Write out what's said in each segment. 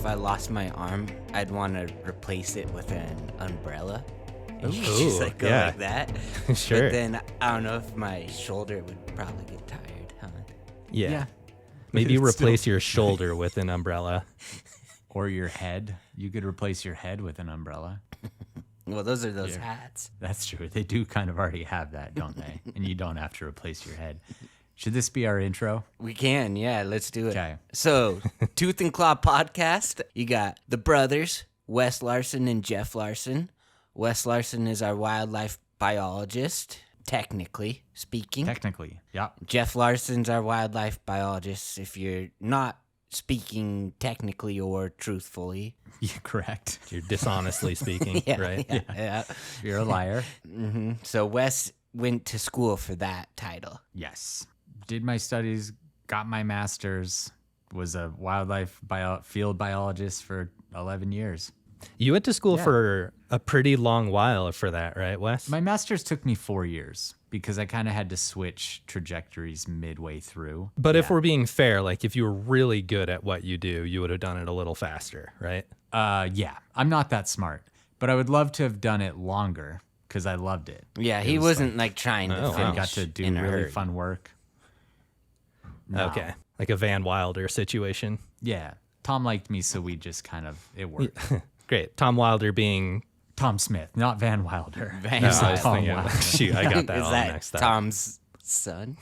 if I lost my arm, I'd want to replace it with an umbrella. And you Ooh, just like go yeah. like that. Sure. But then I don't know if my shoulder would probably get tired, huh? Yeah. Maybe It's replace still- your shoulder with an umbrella. Or your head. You could replace your head with an umbrella. Well, those are those hats. That's true. They do kind of already have that, don't they? And you don't have to replace your head. Should this be our intro? We can, yeah, let's do it. Okay. So, Tooth and Claw podcast, you got the brothers, Wes Larson and Jeff Larson. Wes Larson is our wildlife biologist, technically speaking. Technically, yeah. Jeff Larson's our wildlife biologist if you're not speaking technically or truthfully. You're correct. You're dishonestly speaking, right? Yeah. You're a liar. So Wes went to school for that title. Yes. Did my studies, got my master's, was a wildlife field biologist for 11 years. You went to school Yeah. for a pretty long while for that, right, Wes? My master's took me 4 years because I kind of had to switch trajectories midway through. But if we're being fair, like if you were really good at what you do, you would have done it a little faster, right? Yeah, I'm not that smart, but I would love to have done it longer because I loved it. Yeah, he wasn't like trying to finish. I got to do in a really hurry. fun work. No. Okay. Like a Van Wilder situation. Yeah, Tom liked me, so we just kind of, it worked. Great. Tom Wilder being... Tom Smith, not Van Wilder. Van No, Wilder. I was Tom thinking, Wilder. shoot, I got that Is all that mixed up. Tom's son?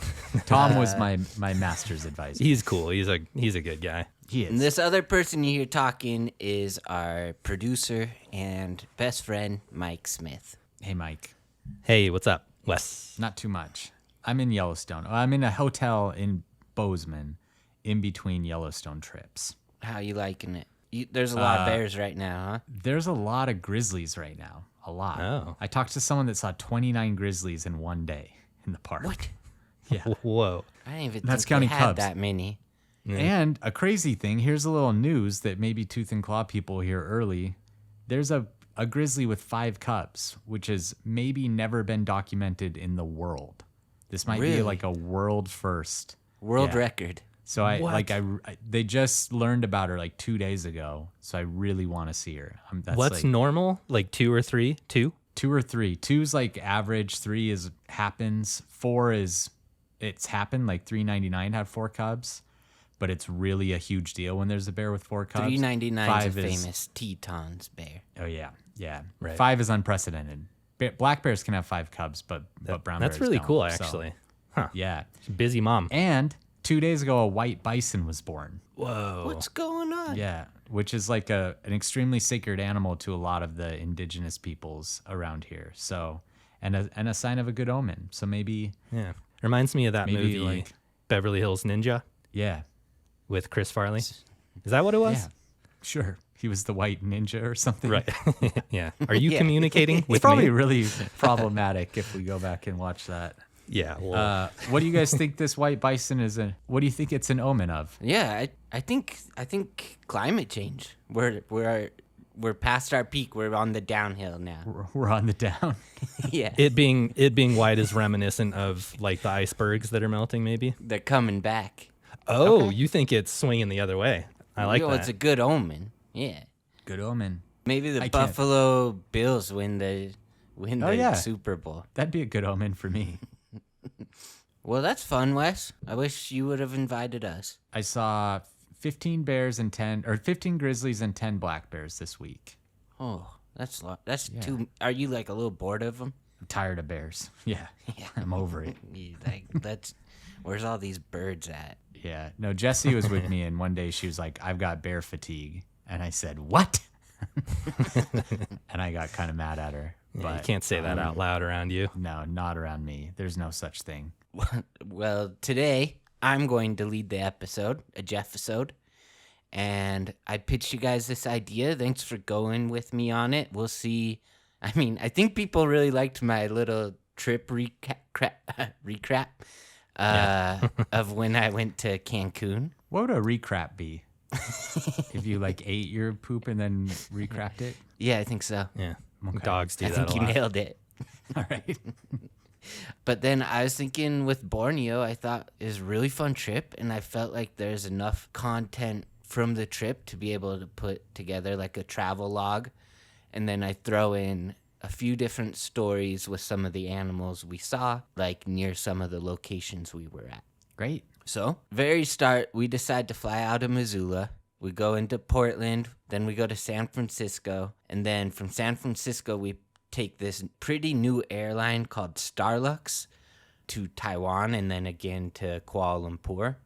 Tom was my master's advisor. He's cool. He's a good guy. He And is. this other person you hear talking is our producer and best friend, Mike Smith. Hey, Mike. Hey, what's up, Wes? Not too much. I'm in Yellowstone. I'm in a hotel in Bozeman in between Yellowstone trips. How you liking it? There's a lot of bears right now, huh? There's a lot of grizzlies right now. A lot. Oh. I talked to someone that saw 29 grizzlies in one day in the park. What? Yeah. Whoa. I didn't even That's think counting they had cubs. that many. And a crazy thing, here's a little news that maybe Tooth and Claw people hear early. There's a grizzly with 5 cubs, which has maybe never been documented in the world. This might be Really? like a world first. World Yeah. record. So they just learned about her like 2 days ago. So I really want to see her. That's What's like normal? Like 2 or 3? 2? 2 or 3. 2's like average. 3 is happens. 4 is it's happened. Like 399 had 4 cubs, but it's really a huge deal when there's a bear with 4 cubs. 399 is a 5 famous Tetons bear. Oh yeah, yeah. Right. 5 is unprecedented. Black bears can have 5 cubs, but brown bears That's really don't, cool, so, actually. Huh. yeah. Busy mom. And 2 days ago, a white bison was born. Whoa. What's going on? Yeah, which is like an extremely sacred animal to a lot of the indigenous peoples around here. So, and a sign of a good omen. So maybe, Yeah. Reminds me of that Maybe, movie, like- Beverly Hills Ninja, yeah, with Chris Farley. Is that what it was? yeah, sure. He was the white ninja or something. Right. Yeah. Are you Yeah. communicating It's with probably me? really problematic if we go back and watch that. Yeah. Well, What do you guys think this white bison is? What do you think it's an omen of? Yeah, I think climate change. We're past our peak. We're on the downhill now. We're on the down. Yeah, it being white is reminiscent of like the icebergs that are melting, maybe. they're coming back. Oh, you think it's swinging the other way? I like that. It's a good omen. Yeah, Good omen. maybe the I can't- Buffalo Bills win the yeah. Super Bowl. That'd be a good omen for me. Well, that's fun, Wes. I wish you would have invited us. I saw 15 bears and 15 grizzlies and 10 black bears this week. Oh, that's too. Are you like a little bored of them? I'm tired of bears. Yeah, I'm over it. Where's all these birds at? Yeah. No, Jessie was with me, and one day she was like, I've got bear fatigue. And I said, what? And I got kind of mad at her. Yeah, But you can't say that out loud around you. No, not around me. There's no such thing. Well, today I'm going to lead the episode, a Jeff-isode, and I pitched you guys this idea. Thanks for going with me on it. We'll see. I mean, I think people really liked my little trip recap of when I went to Cancun. What would a recrap be? If you like ate your poop and then recrapped it? Yeah, I think so. Yeah. Okay. Dogs do I that think a you lot. nailed it. All right. But then I was thinking with Borneo, I thought it was a really fun trip, and I felt like there's enough content from the trip to be able to put together like a travel log. And then I throw in a few different stories with some of the animals we saw, like near some of the locations we were at. Great. So, very start, we decide to fly out of Missoula. We go into Portland, then we go to San Francisco, and then from San Francisco, we take this pretty new airline called Starlux to Taiwan, and then again to Kuala Lumpur.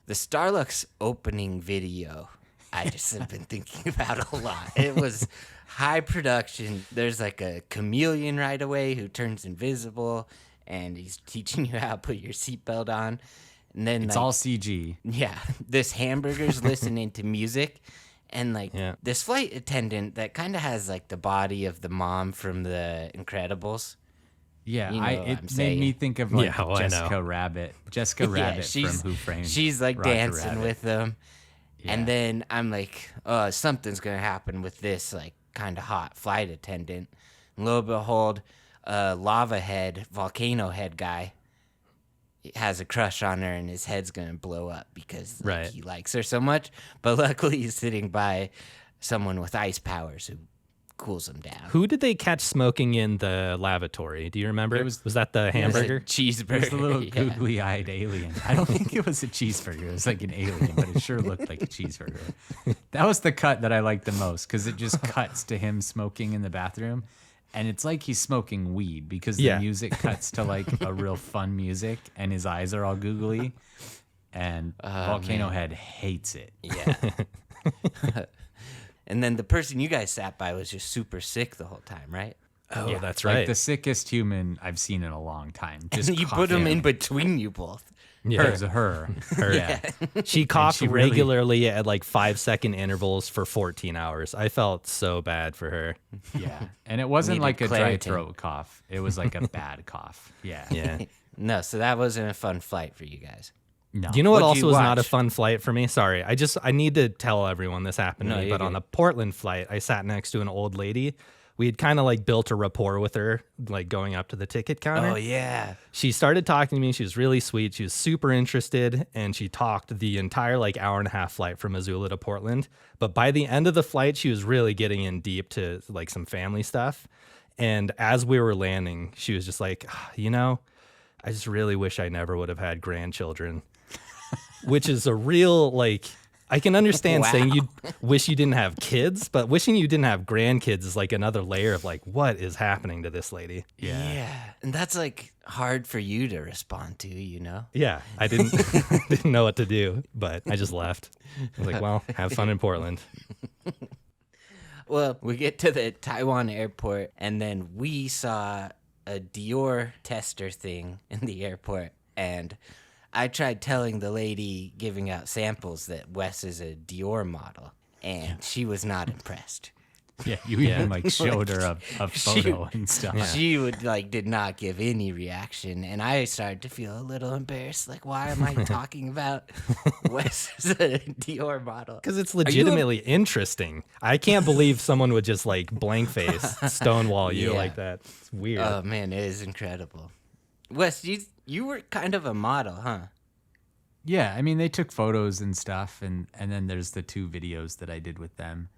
The Starlux opening video, I just have been thinking about a lot. It was high production. There's like a chameleon right away who turns invisible, and he's teaching you how to put your seatbelt on. And then It's all CG. yeah, this hamburger's listening to music, and like Yeah. this flight attendant that kind of has like the body of the mom from The Incredibles. Yeah, You know what I'm it made saying. me think of like Yeah, oh, I know. Jessica Rabbit. Jessica Rabbit from Who Framed she's like Roger dancing Rabbit. with them, Yeah. and then I'm like, oh, something's gonna happen with this like kind of hot flight attendant. And lo and behold, lava head, volcano head guy has a crush on her, and his head's gonna blow up because like, Right. he likes her so much. But luckily, he's sitting by someone with ice powers who cools him down. Who did they catch smoking in the lavatory? Do you remember? It was- was that the It was a hamburger? cheeseburger. It was the little yeah. googly-eyed alien. I don't think it was a cheeseburger. It was like an alien, but it sure looked like a cheeseburger. That was the cut that I liked the most because it just cuts to him smoking in the bathroom. And it's like he's smoking weed because the Yeah. music cuts to like a real fun music and his eyes are all googly. And Volcano man. Head hates it. Yeah. And then the person you guys sat by was just super sick the whole time, right? Oh, Yeah, that's like right. the sickest human I've seen in a long time. Just And you put him coughing. in between you both. Yeah. It was her. Yeah. She coughed she really- regularly at like 5-second intervals for 14 hours. I felt so bad for her. Yeah. And it wasn't Needed like a dry Claritin. throat cough. It was like a bad cough. Yeah. Yeah. No, so that wasn't a fun flight for you guys. No. Do you know what What'd also you was not a watch? fun flight for me? Sorry. I need to tell everyone this happened to No, me, you're but on good. the Portland flight, I sat next to an old lady. We had kind of like built a rapport with her, like going up to the ticket counter. Oh, yeah. She started talking to me. She was really sweet. She was super interested, and she talked the entire like hour and a half flight from Missoula to Portland. But by the end of the flight, she was really getting in deep to like some family stuff. And as we were landing, she was just like, you know, I just really wish I never would have had grandchildren, which is a real like. I can understand saying you wish you didn't have kids, but wishing you didn't have grandkids is like another layer of like, what is happening to this lady? Yeah. And that's like hard for you to respond to, you know? Yeah, I didn't didn't know what to do, but I just left. I was like, well, have fun in Portland. Well, we get to the Taiwan airport, and then we saw a Dior tester thing in the airport. And I tried telling the lady giving out samples that Wes is a Dior model, and she was not impressed. Yeah. You even like showed her a photo and stuff. She would did not give any reaction, and I started to feel a little embarrassed. Like, why am I talking about Wes as a Dior model? Because it's legitimately interesting. I can't believe someone would just like blank face stonewall you Yeah. like that. It's weird. Oh man, it is incredible. Wes, you were kind of a model, huh? Yeah. I mean, they took photos and stuff. And then there's the 2 videos that I did with them.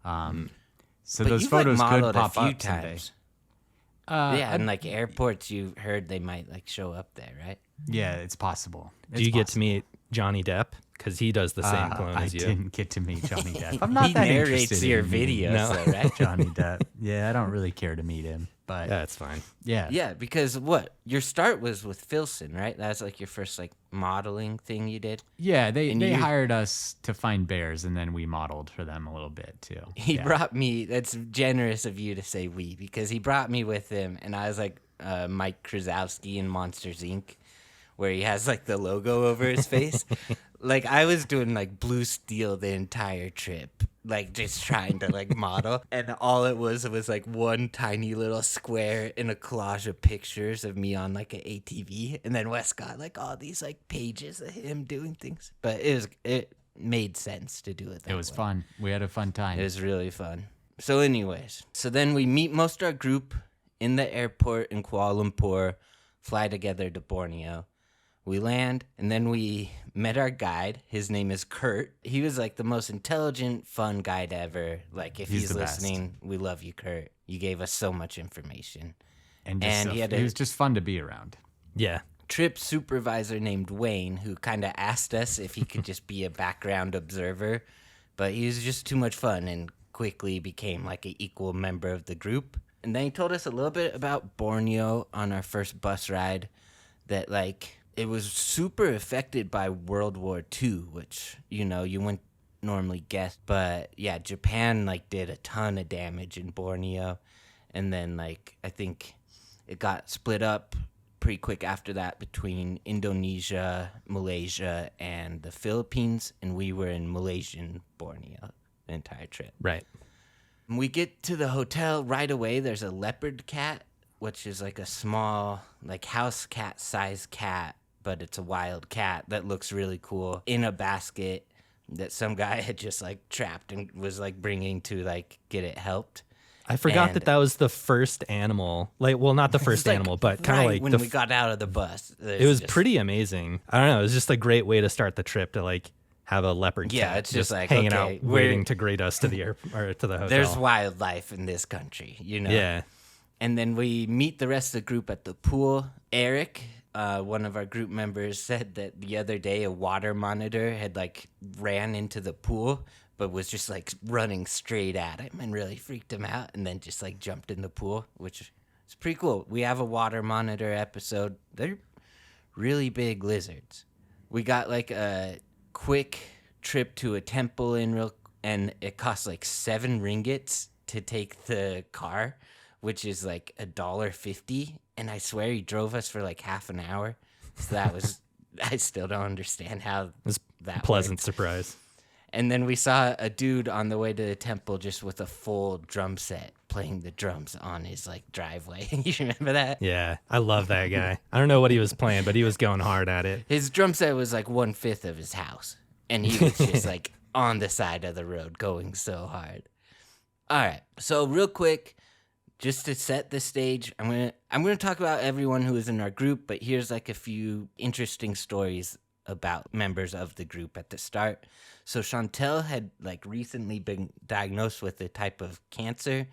So But those you've, photos could modeled pop a few up someday. times. Yeah, and like airports, you heard they might like show up there, right? Yeah, it's possible. Do you get to meet Johnny Depp? Because he does the same clone I as you. didn't get to meet Johnny Depp. I'm not He that narrates interested your in meeting videos, though, right? Johnny Depp. Yeah, I don't really care to meet him, but Yeah, it's fine. yeah. Yeah, because what your start was with Filson, right? That's like your first like modeling thing you did. Yeah, they And you- hired us to find bears, and then we modeled for them a little bit too. He Yeah. brought me. That's generous of you to say we, because he brought me with him, and I was like Mike Krasowski in Monsters Inc., where he has like the logo over his face. Like I was doing like blue steel the entire trip, like just trying to like model, and all it was like one tiny little square in a collage of pictures of me on like an ATV, and then Wes got like all these like pages of him doing things. But it made sense to do it. That It was way. fun. We had a fun time. It was really fun. So anyways, so then we meet most of our group in the airport in Kuala Lumpur, fly together to Borneo. We land, and then we met our guide. His name is Kurt. He was like the most intelligent, fun guide ever. Like, if he's the best. listening, we love you, Kurt. You gave us so much information. And, And he was just fun to be around. Yeah. Trip supervisor named Wayne, who kind of asked us if he could just be a background observer, but he was just too much fun and quickly became like an equal member of the group. And then he told us a little bit about Borneo on our first bus ride, that like it was super affected by World War II, which, you know, you wouldn't normally guess. But yeah, Japan like did a ton of damage in Borneo. And then like I think it got split up pretty quick after that between Indonesia, Malaysia, and the Philippines. And we were in Malaysian Borneo the entire trip. Right. When we get to the hotel right away, there's a leopard cat, which is like a small, like house cat sized cat, but it's a wild cat that looks really cool in a basket that some guy had just like trapped and was like bringing to like get it helped. I forgot And- that was the first animal. Like, well, not the first Like, animal, but kind of right like when we got out of the bus. it was just- pretty amazing. I don't know. It was just a great way to start the trip to like have a leopard Yeah, cat it's just like, hanging okay, out, we're- waiting to greet us to the or to the hotel. There's wildlife in this country, you know? Yeah. And then we meet the rest of the group at the pool. Eric, one of our group members, said that the other day a water monitor had like ran into the pool, but was just like running straight at him and really freaked him out, and then just like jumped in the pool, which is pretty cool. We have a water monitor episode. They're really big lizards. We got like a quick trip to a temple and it cost like 7 ringgits to take the car, which is like $1.50, and I swear he drove us for like half an hour. So that was I still don't understand how It's that pleasant worked. surprise. And then we saw a dude on the way to the temple just with a full drum set playing the drums on his like driveway. You remember that? Yeah, I love that guy. I don't know what he was playing, but he was going hard at it. His drum set was like 1/5 of his house, and he was just like on the side of the road going so hard. All right, so real quick, just to set the stage, I'm gonna talk about everyone who is in our group, but here's like a few interesting stories about members of the group at the start. So Chantel had like recently been diagnosed with a type of cancer.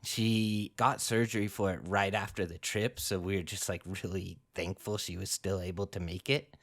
She got surgery for it right after the trip, so we were just like really thankful she was still able to make it.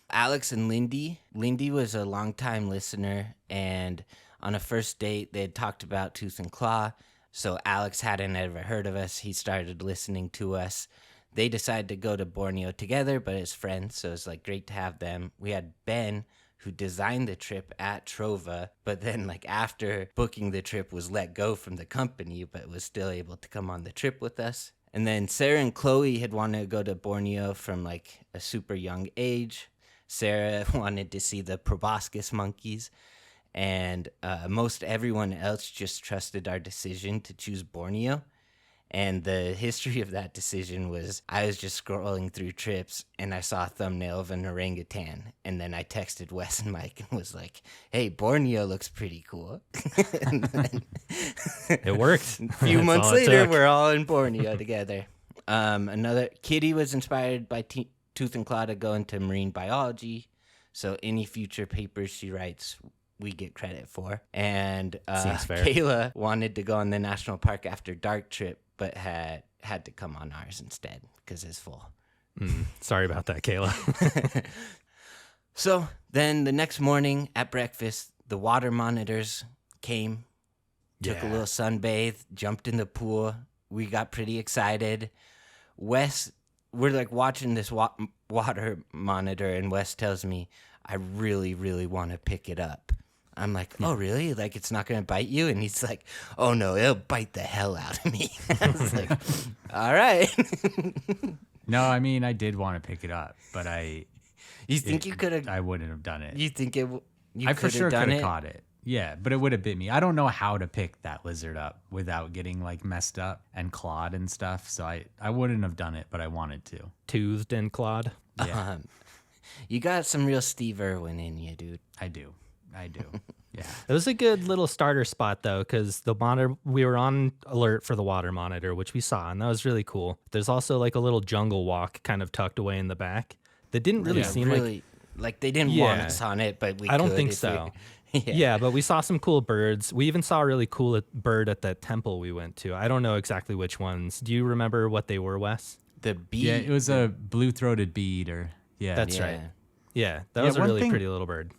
Alex and Lindy. Lindy was a longtime listener, and on a first date, they had talked about Tooth and Claw. So Alex hadn't ever heard of us. He started listening to us. They decided to go to Borneo together, but as friends, so it's like great to have them. We had Ben, who designed the trip at Trova, but then like after booking the trip was let go from the company, but was still able to come on the trip with us. And then Sarah and Chloe had wanted to go to Borneo from like a super young age. Sarah wanted to see the proboscis monkeys, and most everyone else just trusted our decision to choose Borneo. And the history of that decision was I was just scrolling through trips and I saw a thumbnail of an orangutan. And then I texted Wes and Mike and was like, hey, Borneo looks pretty cool. And then It worked. a few That's months all it later, took. we're all in Borneo together. Another Kitty was inspired by Tooth and Claw to go into marine biology. So any future papers she writes, we get credit for. And Seems fair. Kayla wanted to go on the National Park After Dark trip, but had to come on ours instead because it's full. Sorry about that, Kayla. So then the next morning at breakfast, the water monitors came, took a Yeah. little sunbathe, jumped in the pool. We got pretty excited. Wes, we're like watching this water monitor, and Wes tells me, I really, really want to pick it up. I'm like, oh, really? Like, it's not going to bite you? And he's like, oh, no, it'll bite the hell out of me. I was like, all right. No, I mean, I did want to pick it up, but You think you could have, I wouldn't have done it. you think it, you I could for have sure done could it? have caught it. Yeah, but it would have bit me. I don't know how to pick that lizard up without getting like messed up and clawed and stuff. So I wouldn't have done it, but I wanted to. Toothed and clawed. Yeah, You got some real Steve Irwin in you, dude. I do. Yeah. It was a good little starter spot though, because the monitor, we were on alert for the water monitor, which we saw, and that was really cool. There's also like a little jungle walk kind of tucked away in the back that didn't really seem really, like they didn't want us on it, but I don't could think if so. we- Yeah, but we saw some cool birds. We even saw a really cool bird at the temple we went to. I don't know exactly which ones. Do you remember what they were, Wes? The bee. Yeah, it was a blue-throated bee eater. Yeah. That's Yeah. right. Yeah, that was a one really thing- pretty little bird.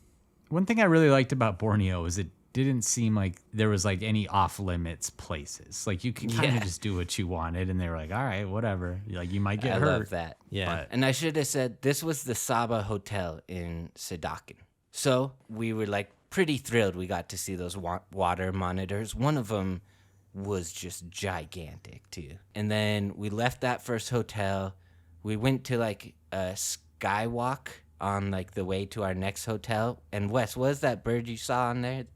One thing I really liked about Borneo is it didn't seem like there was like any off-limits places. Like you could kind of Yeah. just do what you wanted, and they were like, all right, whatever. Like you might get I hurt. love that. Yeah. But And I should have said this was the Saba Hotel in Sedakan. So we were like pretty thrilled we got to see those water monitors. One of them was just gigantic too. And then we left that first hotel. We went to like a skywalk on like the way to our next hotel. And Wes, what was that bird you saw on there?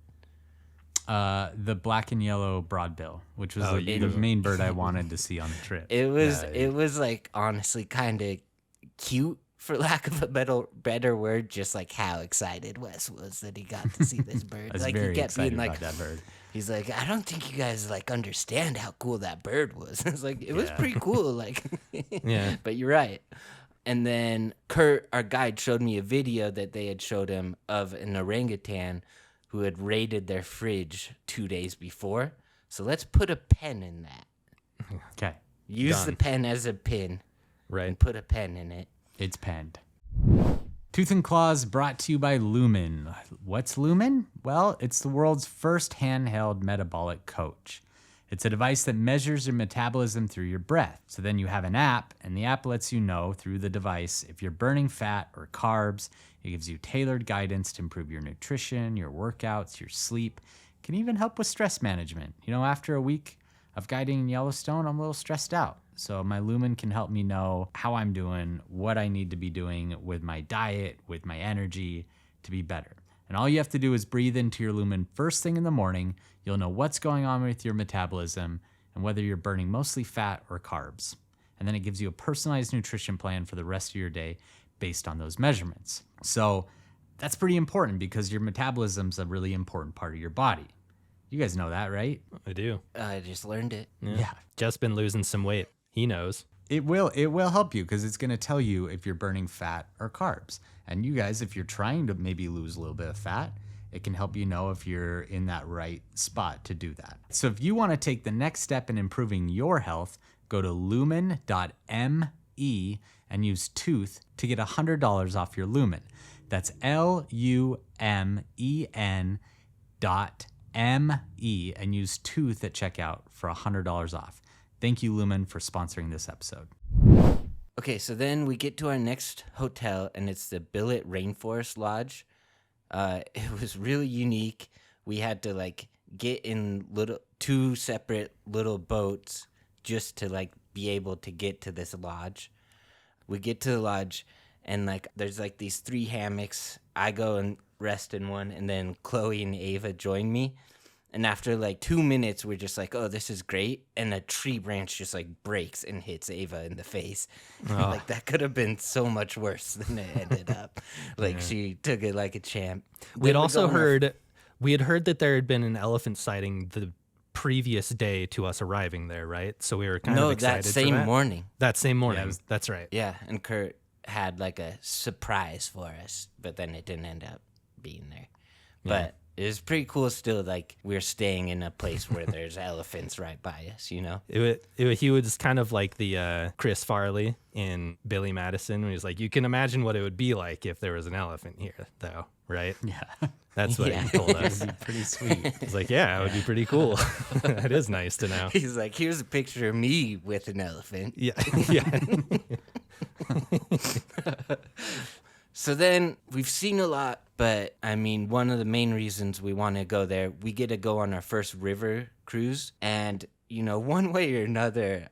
the black and yellow broadbill, which was Oh, the main bird I wanted to see on the trip. It was like honestly kind of cute, for lack of a better word, just like how excited Wes was that he got to see this bird. I was like very he kept excited being like, about that bird. he's like, I don't think you guys like understand how cool that bird was. It's like it was pretty cool, like Yeah. But you're right. And then Kurt, our guide, showed me a video that they had showed him of an orangutan who had raided their fridge 2 days before. So let's put a pen in that. Okay, Use the Done. pen as a pin Right. and put a pen in it. it's penned. Tooth and Claws brought to you by Lumen. What's Lumen? Well, it's the world's first handheld metabolic coach. It's a device that measures your metabolism through your breath. So then you have an app, and the app lets you know through the device if you're burning fat or carbs. It gives you tailored guidance to improve your nutrition, your workouts, your sleep. It can even help with stress management. You know, after a week of guiding in Yellowstone, I'm a little stressed out. So my Lumen can help me know how I'm doing, what I need to be doing with my diet, with my energy to be better. And all you have to do is breathe into your Lumen first thing in the morning. You'll know what's going on with your metabolism and whether you're burning mostly fat or carbs. And then it gives you a personalized nutrition plan for the rest of your day based on those measurements. So that's pretty important because your metabolism's a really important part of your body. You guys know that, right? I do. I just learned it. Yeah. Just been losing some weight. He knows. It will help you because it's going to tell you if you're burning fat or carbs. And you guys, if you're trying to maybe lose a little bit of fat, it can help you know if you're in that right spot to do that. So if you want to take the next step in improving your health, go to lumen.me and use tooth to get $100 off your Lumen. That's LUMEN.ME and use tooth at checkout for $100 off. Thank you, Lumen, for sponsoring this episode. Okay, so then we get to our next hotel, and it's the Billet Rainforest Lodge. It was really unique. We had to like get in two separate little boats just to like be able to get to this lodge. We get to the lodge, and like there's like these 3 hammocks. I go and rest in one, and then Chloe and Ava join me. And after like 2 minutes, we're just like, oh, this is great. And a tree branch just like breaks and hits Ava in the face. Like that could have been so much worse than it ended up. Like she took it like a champ. We had Then we also go on our- heard that there had been an elephant sighting the previous day to us arriving there, right? So we were kind of excited that for same that. morning. That same morning. it was- That's right. Yeah, and Kurt had like a surprise for us, but then it didn't end up being there. But it was pretty cool still, like we're staying in a place where there's elephants right by us, you know? He was kind of like the Chris Farley in Billy Madison, when he was like, you can imagine what it would be like if there was an elephant here, though, right? Yeah. That's what he told us. Pretty sweet. He's like, yeah, it would be pretty cool. That is nice to know. He's like, here's a picture of me with an elephant. Yeah. Yeah. So then we've seen a lot, but I mean, one of the main reasons we want to go there, we get to go on our first river cruise. And, you know, one way or another,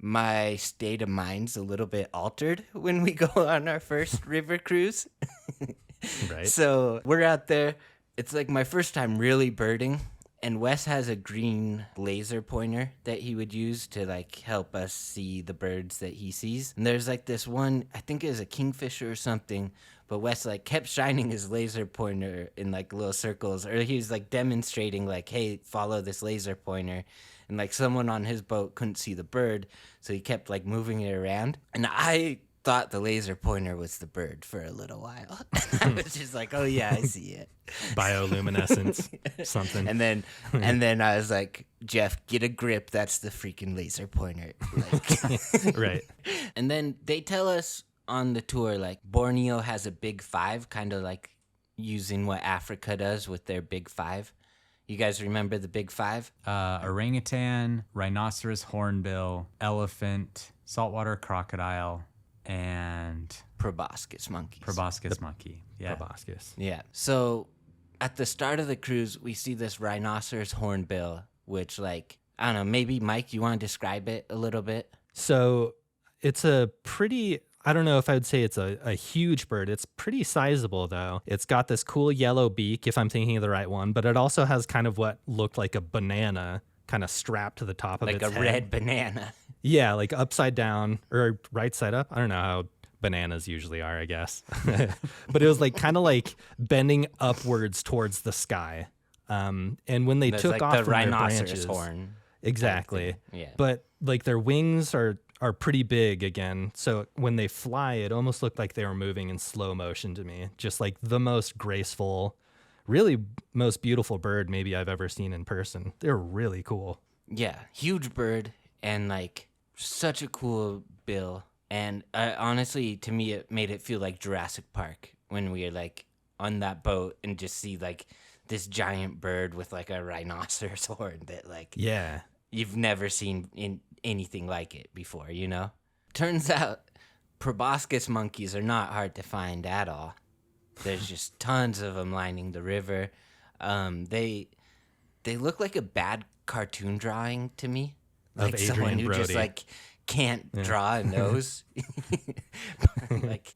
my state of mind's a little bit altered when we go on our first river cruise. Right. So we're out there. It's like my first time really birding. And Wes has a green laser pointer that he would use to like help us see the birds that he sees. And there's like this one, I think it was a kingfisher or something, but Wes like kept shining his laser pointer in like little circles, or he was like demonstrating like, hey, follow this laser pointer. And like someone on his boat couldn't see the bird, so he kept like moving it around. And I thought the laser pointer was the bird for a little while. I was just like, oh yeah, I see it. Bioluminescence, something. And then I was like, Jeff, get a grip. That's the freaking laser pointer. Like, Right. And then they tell us on the tour, like, Borneo has a big five, kind of like using what Africa does with their big five. You guys remember the big five? Orangutan, rhinoceros, hornbill, elephant, saltwater crocodile, and Proboscis monkeys. proboscis monkey. Yeah. Proboscis. Yeah. So at the start of the cruise, we see this rhinoceros hornbill, which, like, I don't know, maybe Mike, you want to describe it a little bit? So it's a pretty, I don't know if I would say it's a huge bird. It's pretty sizable, though. It's got this cool yellow beak, if I'm thinking of the right one, but it also has kind of what looked like a banana kind of strapped to the top of Like its a head. red banana. Yeah, like upside down or right side up. I don't know how bananas usually are, I guess. But it was like kind of like bending upwards towards the sky. And when they That's took like off the from their rhinoceros branches, horn. exactly. Yeah. But like their wings are pretty big again. So when they fly, it almost looked like they were moving in slow motion to me. Just like the most graceful, really most beautiful bird maybe I've ever seen in person. They're really cool. Yeah, huge bird and like such a cool bill. And honestly, to me, it made it feel like Jurassic Park when we were like on that boat and just see like this giant bird with like a rhinoceros horn that like Yeah. you've never seen in anything like it before, you know? Turns out proboscis monkeys are not hard to find at all. There's just tons of them lining the river. They look like a bad cartoon drawing to me. Of Like someone Adrian who just Brody. like can't draw a nose.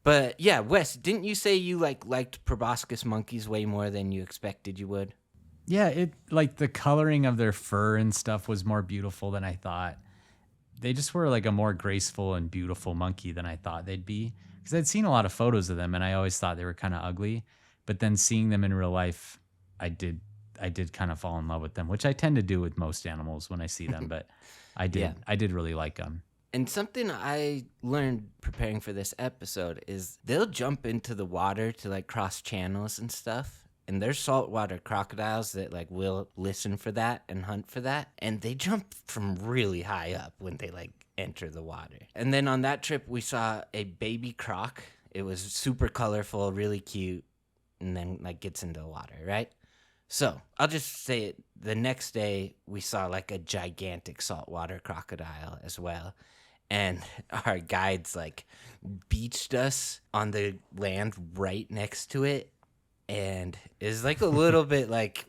But yeah, Wes, didn't you say you liked proboscis monkeys way more than you expected you would? Yeah, it like the coloring of their fur and stuff was more beautiful than I thought. They just were like a more graceful and beautiful monkey than I thought they'd be. Because I'd seen a lot of photos of them and I always thought they were kind of ugly. But then seeing them in real life, I did kind of fall in love with them, which I tend to do with most animals when I see them. But I did really like them. And something I learned preparing for this episode is they'll jump into the water to like cross channels and stuff. And there's saltwater crocodiles that like will listen for that and hunt for that. And they jump from really high up when they like enter the water. And then on that trip, we saw a baby croc. It was super colorful, really cute, and then like gets into the water, right? So I'll just say it. The next day, we saw like a gigantic saltwater crocodile as well. And our guides like beached us on the land right next to it. And it's like a little bit like,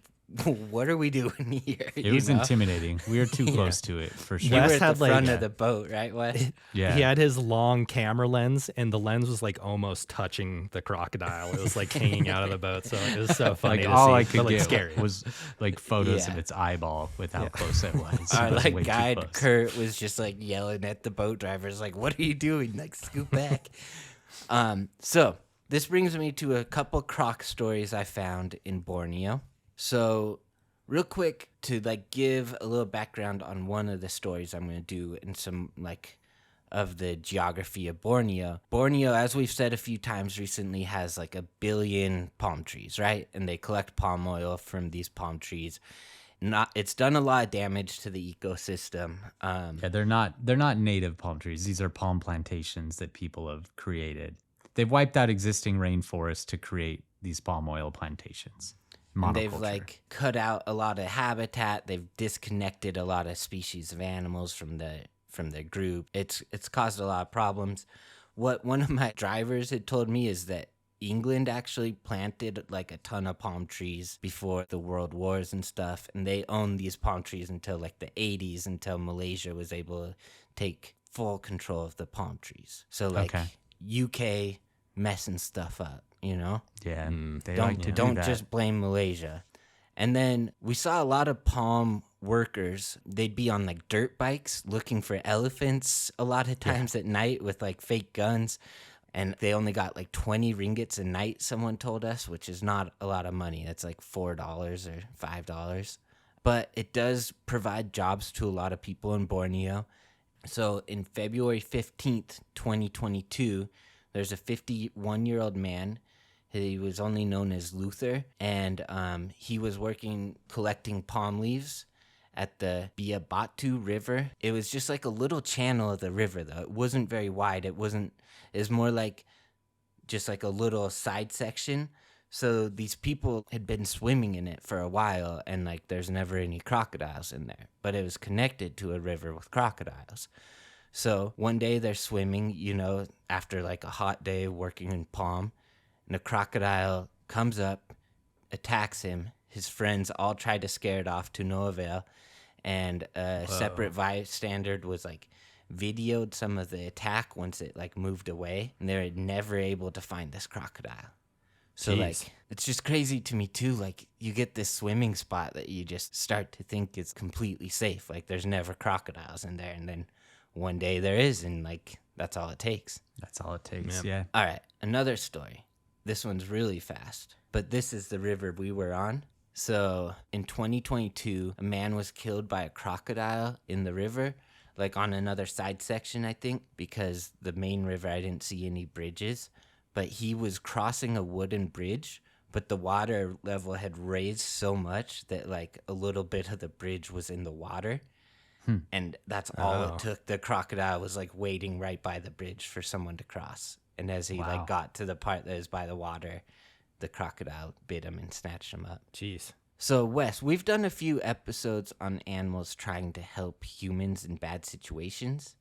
what are we doing here? It was intimidating. We were too close to it for sure. You were Wes at the had, like- front of the boat, right, Wes? Yeah. He had his long camera lens, and the lens was like almost touching the crocodile. It was like hanging out of the boat, so it was so funny Like to all see. I could but, like, get scary. was like photos Yeah. of its eyeball with how close it was. Our It was like way too guide close. Kurt was just like yelling at the boat drivers, like, "What are you doing? Like, scoot back." So this brings me to a couple croc stories I found in Borneo. So real quick to like give a little background on one of the stories I'm going to do and some like of the geography of Borneo. Borneo, as we've said a few times recently, has like 1 billion palm trees, right? And they collect palm oil from these palm trees. It's done a lot of damage to the ecosystem. Yeah, they're not native palm trees. These are palm plantations that people have created. They've wiped out existing rainforests to create these palm oil plantations. And they've Monoculture. like cut out a lot of habitat. They've disconnected a lot of species of animals from their group. It's caused a lot of problems. What one of my drivers had told me is that England actually planted like a ton of palm trees before the world wars and stuff, and they owned these palm trees until like the 80s, until Malaysia was able to take full control of the palm trees. So like UK messing stuff up, you know? Yeah, they Don't like to do don't that. just blame Malaysia. And then we saw a lot of palm workers. They'd be on like dirt bikes looking for elephants a lot of times at night with like fake guns. And they only got like 20 ringgits a night, someone told us, which is not a lot of money. That's like $4 or $5. But it does provide jobs to a lot of people in Borneo. So in February 15th, 2022, there's a 51-year-old man. He was only known as Luther, and he was working collecting palm leaves at the Biabatu River. It was just like a little channel of the river, though. It wasn't very wide. It was more like just like a little side section. So these people had been swimming in it for a while, and like there's never any crocodiles in there, but it was connected to a river with crocodiles. So one day they're swimming, after like a hot day working in palm, and a crocodile comes up, attacks him. His friends all tried to scare it off to no avail, and a separate bystander was like videoed some of the attack once it like moved away, and they were never able to find this crocodile. So, like, it's just crazy to me, too. Like, you get this swimming spot that you just start to think is completely safe. Like, there's never crocodiles in there. And then one day there is, and, like, that's all it takes. That's all it takes, yeah. All right, another story. This one's really fast. But this is the river we were on. So, in 2022, a man was killed by a crocodile in the river, like on another side section, I think, because the main river, I didn't see any bridges. But he was crossing a wooden bridge, but the water level had raised so much that like a little bit of the bridge was in the water. And that's all it took. The crocodile was like waiting right by the bridge for someone to cross. And as he like got to the part that was by the water, the crocodile bit him and snatched him up. Jeez. So Wes, we've done a few episodes on animals trying to help humans in bad situations.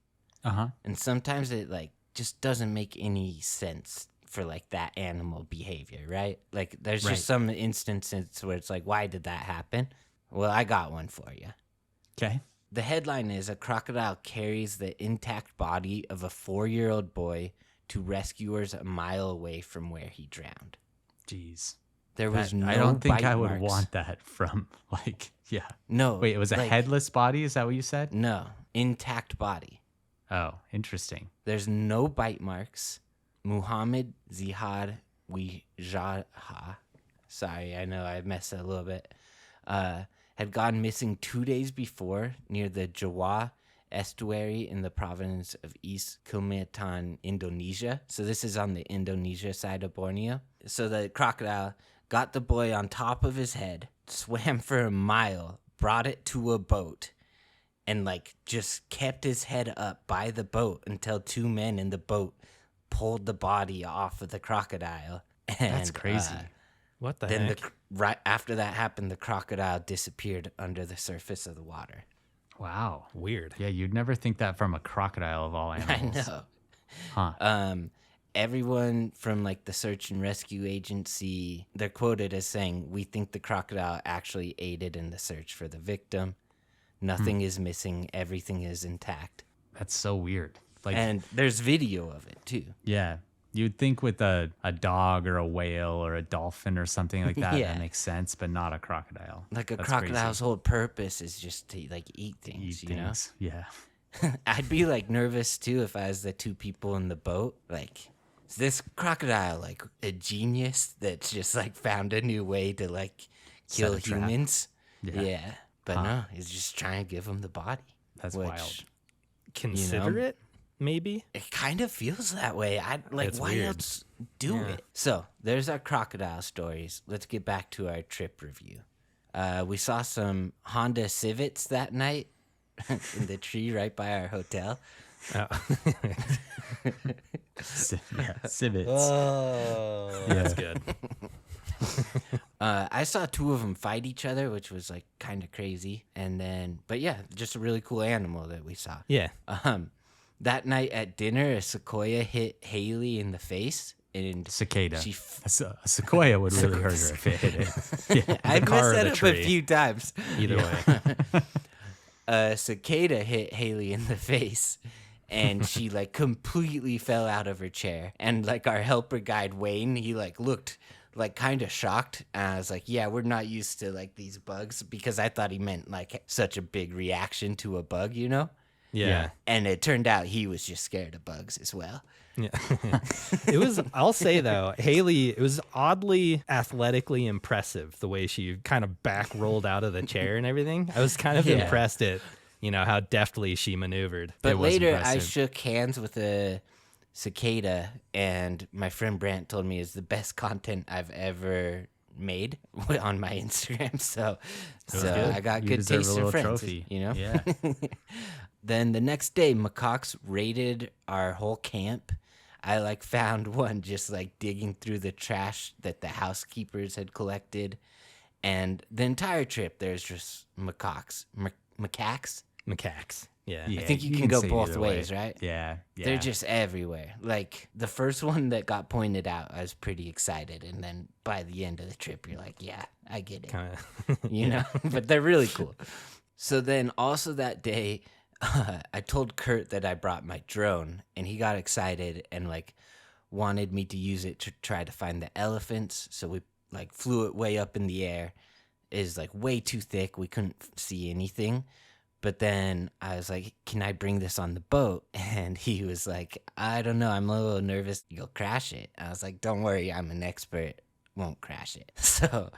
And sometimes it like just doesn't make any sense for like that animal behavior, right? Like there's just some instances where it's like, why did that happen? Well, I got one for you. Okay. The headline is, a crocodile carries the intact body of a 4-year-old boy to rescuers a mile away from where he drowned. Jeez. There was no I don't think bite I would marks. want that from yeah. No. Wait, it was a like, headless body? Is that what you said? No. Intact body. Oh, interesting. There's no bite marks. Muhammad Zihad Wijaha, sorry, I know I messed it a little bit, had gone missing 2 days before near the Jawa estuary in the province of East Kalimantan, Indonesia. So this is on the Indonesia side of Borneo. So the crocodile got the boy on top of his head, swam for a mile, brought it to a boat, and like just kept his head up by the boat until 2 men in the boat pulled the body off of the crocodile. And, That's crazy. What the then heck? right after that happened, the crocodile disappeared under the surface of the water. Wow. Weird. Yeah, you'd never think that from a crocodile of all animals. I know. Huh. Everyone from like the search and rescue agency, they're quoted as saying, "We think the crocodile actually aided in the search for the victim. Nothing is missing. Everything is intact." That's so weird. Like, And there's video of it too. yeah, you'd think with a dog or a whale or a dolphin or something like that, Yeah. that makes sense, but not a crocodile. Like a That's crocodile's whole purpose is just to like eat things, Eat you know? things. Yeah. I'd be like nervous too if I was the 2 people in the boat. Like, is this crocodile like a genius that's just like found a new way to like kill Set a trap. humans? Yeah. But no, he's just trying to give him the body. That's wild. Considerate, maybe? It kind of feels that way. I like It's why weird. else do it? So there's our crocodile stories. Let's get back to our trip review. We saw some Honda Civics that night in the tree right by our hotel. Oh. Yeah, civets. Oh, that's good. I saw 2 of them fight each other, which was like kind of crazy. And then, but yeah, just a really cool animal that we saw. Yeah. That night at dinner, a sequoia hit Haley in the face, and Cicada. she A sequoia would really hurt her if it hit it. Yeah. I messed car or that the up tree. a few times. Either way. A cicada hit Haley in the face, and she like completely fell out of her chair. And like our helper guide Wayne, he like looked like kind of shocked. And I was like, yeah, we're not used to like these bugs, because I thought he meant like such a big reaction to a bug, you know? Yeah. And it turned out he was just scared of bugs as well. Yeah. It was, I'll say though, Haley, it was oddly athletically impressive the way she kind of back rolled out of the chair and everything. I was kind of Yeah. impressed at you know, how deftly she maneuvered. But It was later, I impressive. shook hands with a cicada, and my friend Brant told me it's the best content I've ever made on my Instagram. So good. I got You good deserve a taste in little friends, trophy. you know? Yeah. Then the next day, macaques raided our whole camp. I like found one just like digging through the trash that the housekeepers had collected. And the entire trip, there's just macaques. Macaques? Macaques. Yeah. Yeah, I think you can go say both either way. ways, right? Yeah. They're just everywhere. Like the first one that got pointed out, I was pretty excited. And then by the end of the trip, you're like, yeah, I get it. Kind of. You know? But they're really cool. So then also that day, I told Kurt that I brought my drone, and he got excited and like wanted me to use it to try to find the elephants. So we like flew it way up in the air. It is like way too thick. We couldn't see anything. But then I was like, can I bring this on the boat? And he was like, I don't know. I'm a little nervous. You'll crash it. I was like, don't worry. I'm an expert. Won't crash it. So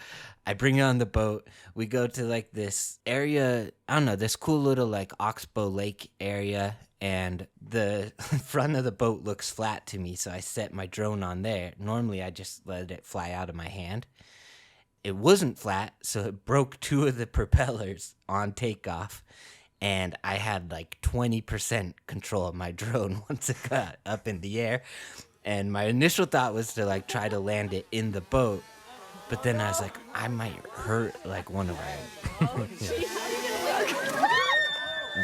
I bring it on the boat. We go to like this area. I don't know, this cool little like Oxbow Lake area. And the front of the boat looks flat to me. So I set my drone on there. Normally I just let it fly out of my hand. It wasn't flat, so it broke two of the propellers on takeoff, and I had like 20% control of my drone once it got up in the air. And my initial thought was to like try to land it in the boat, but then I was like, I might hurt like one of our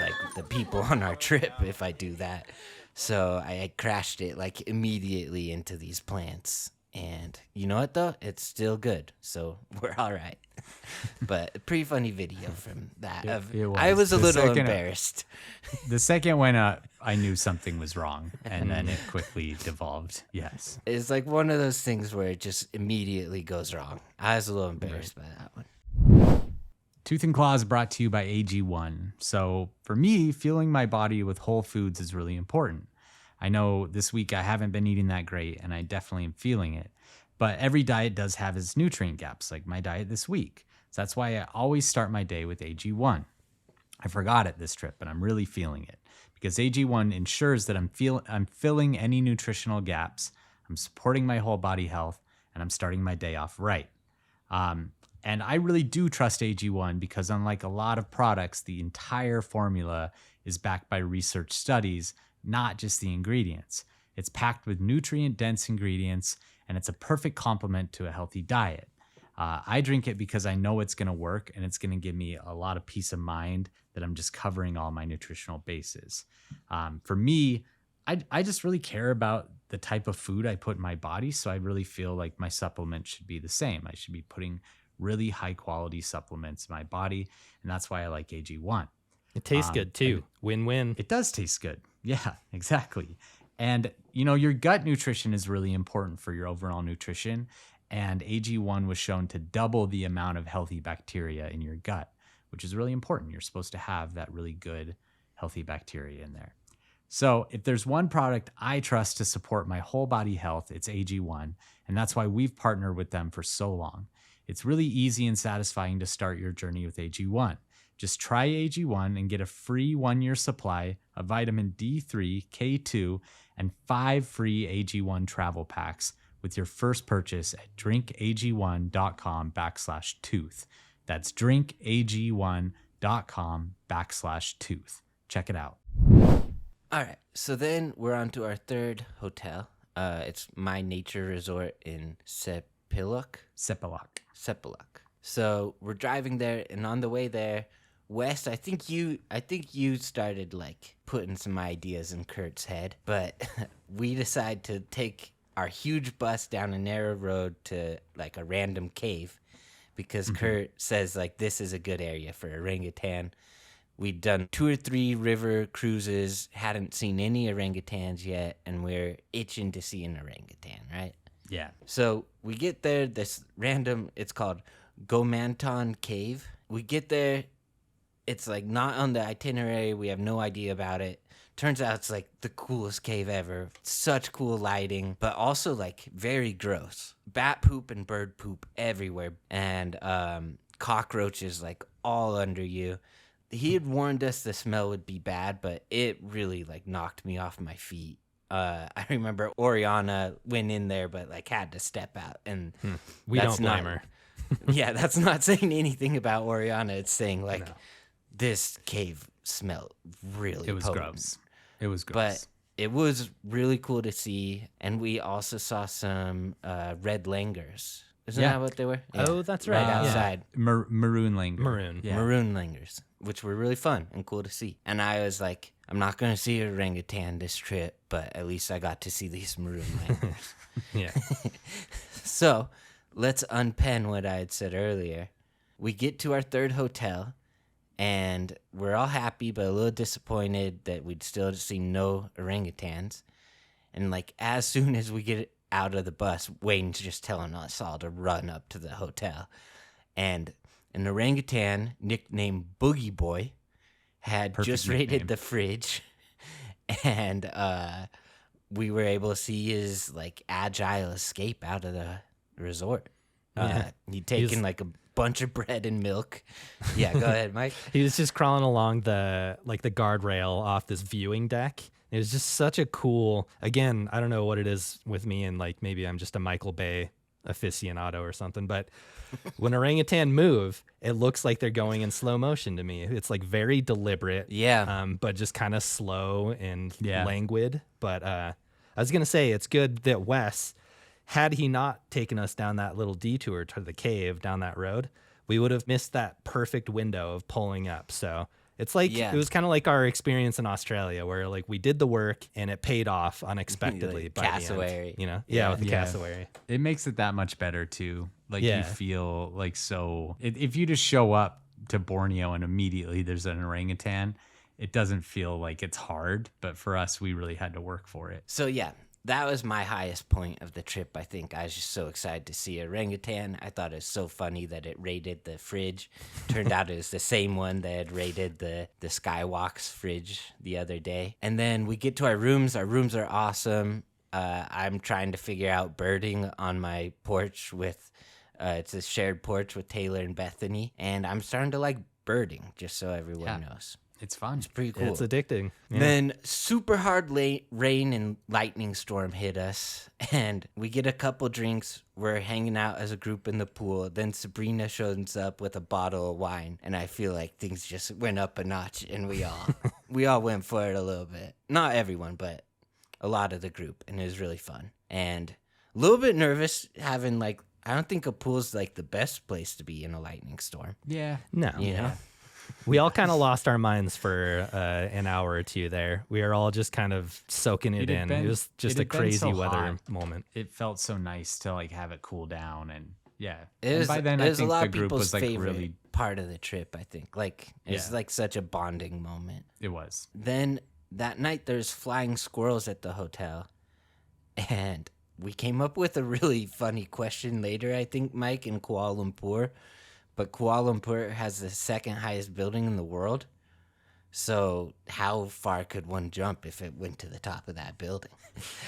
like the people on our trip if I do that. So I crashed it like immediately into these plants. And you know what though? It's still good. So we're all right. But a pretty funny video from that. It I was a The little second- embarrassed. The second went up, I knew something was wrong, and then it quickly devolved. Yes. It's like one of those things where it just immediately goes wrong. I was a little embarrassed by that one. Tooth and Claw is brought to you by AG1. So for me, fueling my body with whole foods is really important. I know this week I haven't been eating that great, and I definitely am feeling it. But every diet does have its nutrient gaps, like my diet this week. So that's why I always start my day with AG1. I forgot it this trip, but I'm really feeling it because AG1 ensures that I'm filling any nutritional gaps, I'm supporting my whole body health, and I'm starting my day off right. And I really do trust AG1 because unlike a lot of products, the entire formula is backed by research studies, not just the ingredients. It's packed with nutrient-dense ingredients, and it's a perfect complement to a healthy diet. I drink it because I know it's going to work, and it's going to give me a lot of peace of mind that I'm just covering all my nutritional bases. For me, I just really care about the type of food I put in my body, so I really feel like my supplements should be the same. I should be putting really high-quality supplements in my body, and that's why I like AG1. It tastes good too. Win-win. It does taste good. Yeah, exactly. And, you know, your gut nutrition is really important for your overall nutrition. And AG1 was shown to double the amount of healthy bacteria in your gut, which is really important. You're supposed to have that really good, healthy bacteria in there. So if there's one product I trust to support my whole body health, it's AG1. And that's why we've partnered with them for so long. It's really easy and satisfying to start your journey with AG1. Just try AG1 and get a free 1-year supply of vitamin D3, K2, and 5 free AG1 travel packs with your first purchase at drinkag1.com/tooth. That's drinkag1.com/tooth. Check it out. All right. So then we're on to our third hotel. It's My Nature Resort in Sepilok. So we're driving there, and on the way there, Wes, I think you started like putting some ideas in Kurt's head, but we decide to take our huge bus down a narrow road to like a random cave because Kurt says like this is a good area for orangutan. We'd done 2 or 3 river cruises, hadn't seen any orangutans yet, and we're itching to see an orangutan, right? Yeah. So we get there, this random, it's called Gomanton Cave. We get there, it's like not on the itinerary, we have no idea about it. Turns out it's like the coolest cave ever. Such cool lighting, but also like very gross. Bat poop and bird poop everywhere, and cockroaches like all under you. he had warned us the smell would be bad, but it really like knocked me off my feet. I remember Oriana went in there, but like had to step out, and We that's don't blame not- her. Yeah, that's not saying anything about Oriana. It's saying like No. this cave smelled really It was potent. gross. It was But gross. it was really cool to see, and we also saw some red langurs. Isn't Yeah. that what they were? Oh, that's right. Right Yeah. outside. Maroon Langer. Maroon. Yeah. Maroon langurs, which were really fun and cool to see. And I was like, I'm not going to see a orangutan this trip, but at least I got to see these maroon langurs. Yeah. So let's unpen what I had said earlier. We get to our third hotel, and we're all happy, but a little disappointed that we'd still seen no orangutans. And like as soon as we get out of the bus, Wayne's just telling us all to run up to the hotel. And an orangutan nicknamed Boogie Boy had Perfect just raided nickname. the fridge, and we were able to see his like agile escape out of the resort. Yeah. He'd taken He's- like a bunch of bread and milk. Yeah, go ahead, Mike. He was just crawling along the guardrail off this viewing deck. It was just such a cool, again, I don't know what it is with me, and like maybe I'm just a Michael Bay aficionado or something, but when orangutan move, it looks like they're going in slow motion to me. It's like very deliberate, Yeah. but just kind of slow and Yeah. languid. But I was gonna say it's good that Wes, had he not taken us down that little detour to the cave down that road, we would have missed that perfect window of pulling up. So it's like Yeah. it was kind of like our experience in Australia, where like we did the work and it paid off unexpectedly. Like by the cassowary. end, you know, Yeah. with the Yeah. cassowary. It makes it that much better too. Like Yeah. you feel like so. If you just show up to Borneo and immediately there's an orangutan, it doesn't feel like it's hard. But for us, we really had to work for it. So yeah, that was my highest point of the trip. I think I was just so excited to see orangutan. I thought it was so funny that it raided the fridge. Turned out it was the same one that had raided the Skywalk's fridge the other day. And then we get to our rooms. Our rooms are awesome. I'm trying to figure out birding on my porch with. It's a shared porch with Taylor and Bethany, and I'm starting to like birding. Just so everyone Yeah. knows, It's fun. it's pretty cool. It's addicting. Yeah. Then super hard rain and lightning storm hit us, and we get a couple drinks. We're hanging out as a group in the pool. Then Sabrina shows up with a bottle of wine, and I feel like things just went up a notch, and we all went for it a little bit. Not everyone, but a lot of the group, and it was really fun. And a little bit nervous having like I don't think a pool's like the best place to be in a lightning storm. Yeah. No. You know? We all kind of lost our minds for an hour or two there. We were all just kind of soaking it It had in. been- It was just it a had been crazy so weather hot. moment. It felt so nice to like have it cool down and yeah. It And was, by then it I was a think lot the of group people's was like favorite really. part of the trip, I think. Like, it's Yeah. like such a bonding moment. It was. Then that night, there's flying squirrels at the hotel. And we came up with a really funny question later, I think, Mike, in Kuala Lumpur. But Kuala Lumpur has the second highest building in the world. So how far could one jump if it went to the top of that building?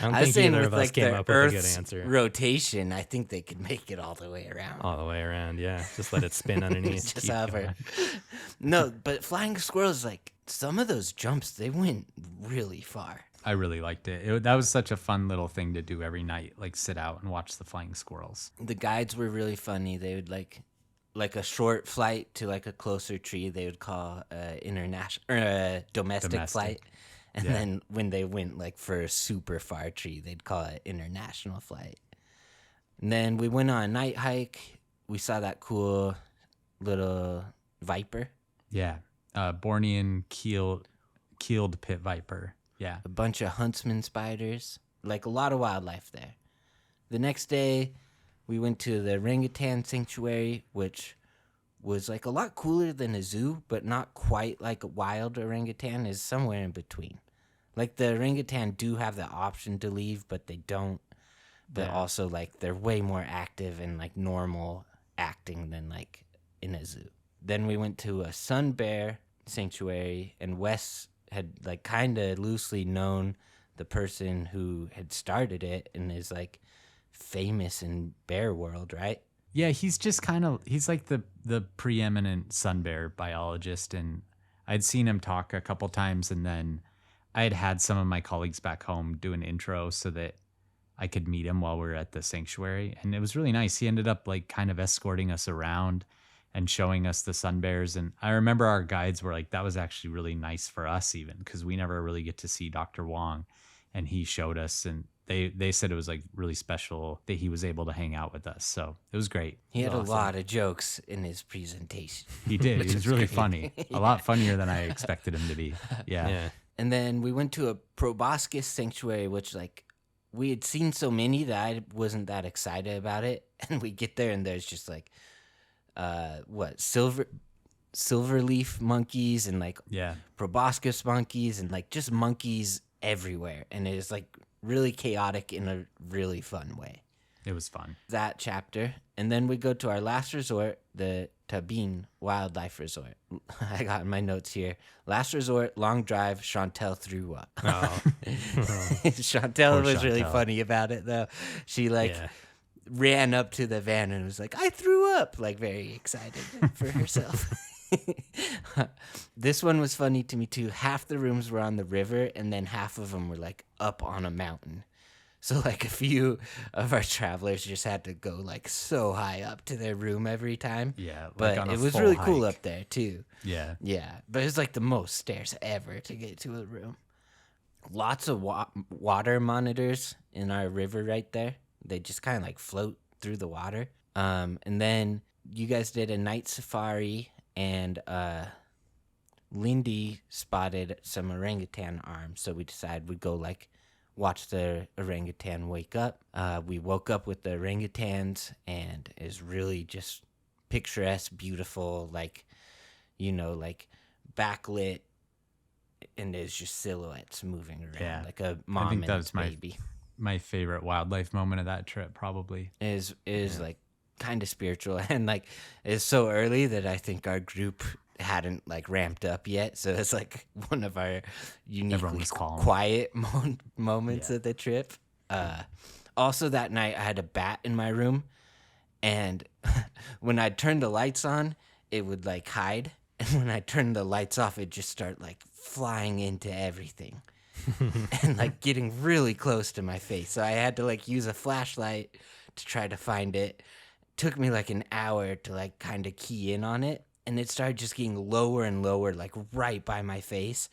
I don't I was think saying either with of us like came the up with a good Earth's answer. rotation, I think they could make it all the way around. All the way around, yeah. Just let it spin underneath. Just Keep hover. going. No, but flying squirrels, like some of those jumps, they went really far. I really liked it. That was such a fun little thing to do every night, like sit out and watch the flying squirrels. The guides were really funny. They would like a short flight to like a closer tree, they would call international or domestic flight. And Yeah. then when they went like for a super far tree, they'd call it international flight. And then we went on a night hike. We saw that cool little viper, Yeah. Bornean keeled pit viper. Yeah. a bunch of huntsman spiders, like a lot of wildlife there. The next day, we went to the Orangutan Sanctuary, which was like a lot cooler than a zoo, but not quite like a wild orangutan, is somewhere in between. Like the orangutan do have the option to leave, but they don't. But Yeah. also like they're way more active and like normal acting than like in a zoo. Then we went to a sun bear sanctuary, and Wes had like kind of loosely known the person who had started it and is like famous in bear world, right? Yeah, he's just he's like the preeminent sun bear biologist, and I'd seen him talk a couple times, and then I had some of my colleagues back home do an intro so that I could meet him while we were at the sanctuary. And it was really nice. He ended up like kind of escorting us around and showing us the sun bears. And I remember our guides were like, that was actually really nice for us, even because we never really get to see Dr. Wong. And he showed us, and they said it was like really special that he was able to hang out with us. So it was great. He It had was a awesome. lot of jokes in his presentation. He did. which He was really great. funny. A lot funnier than I expected him to be. Yeah. Yeah. And then we went to a proboscis sanctuary, which like we had seen so many that I wasn't that excited about it. And we get there and there's just like silver leaf monkeys and like Yeah. proboscis monkeys and like just monkeys everywhere. And it is like really chaotic in a really fun way. It was fun. That chapter. And then we go to our last resort, the Tabine Wildlife Resort. I got in my notes here. Last resort, long drive, Chantel threw up. Oh. Chantel Poor was really Chantel. funny about it though. She like Yeah. ran up to the van and was like, I threw up, like very excited for herself. This one was funny to me too. Half the rooms were on the river and then half of them were like up on a mountain. So like a few of our travelers just had to go like so high up to their room every time. Yeah. Like But on a it was full really cool hike. up there too. Yeah. Yeah, but it's like the most stairs ever to get to a room. Lots of water monitors in our river right there. They just kind of like float through the water. And then you guys did a night safari, and Lindy spotted some orangutan arms. So we decided we'd go like watch the orangutan wake up. We woke up with the orangutans, and it's really just picturesque, beautiful, like, you know, like backlit, and there's just silhouettes moving around, Yeah. like a mom think and that was baby. My favorite wildlife moment of that trip, probably. Is like kind of spiritual, and like it's so early that I think our group hadn't like ramped up yet, so it's like one of our uniquely was calm. quiet moments Yeah. of the trip. Also that night I had a bat in my room, and when I turned the lights on it would like hide, and when I turned the lights off it'd just start like flying into everything and like getting really close to my face. So I had to like use a flashlight to try to find it. Took me like an hour to like kind of key in on it, and it started just getting lower and lower, like right by my face.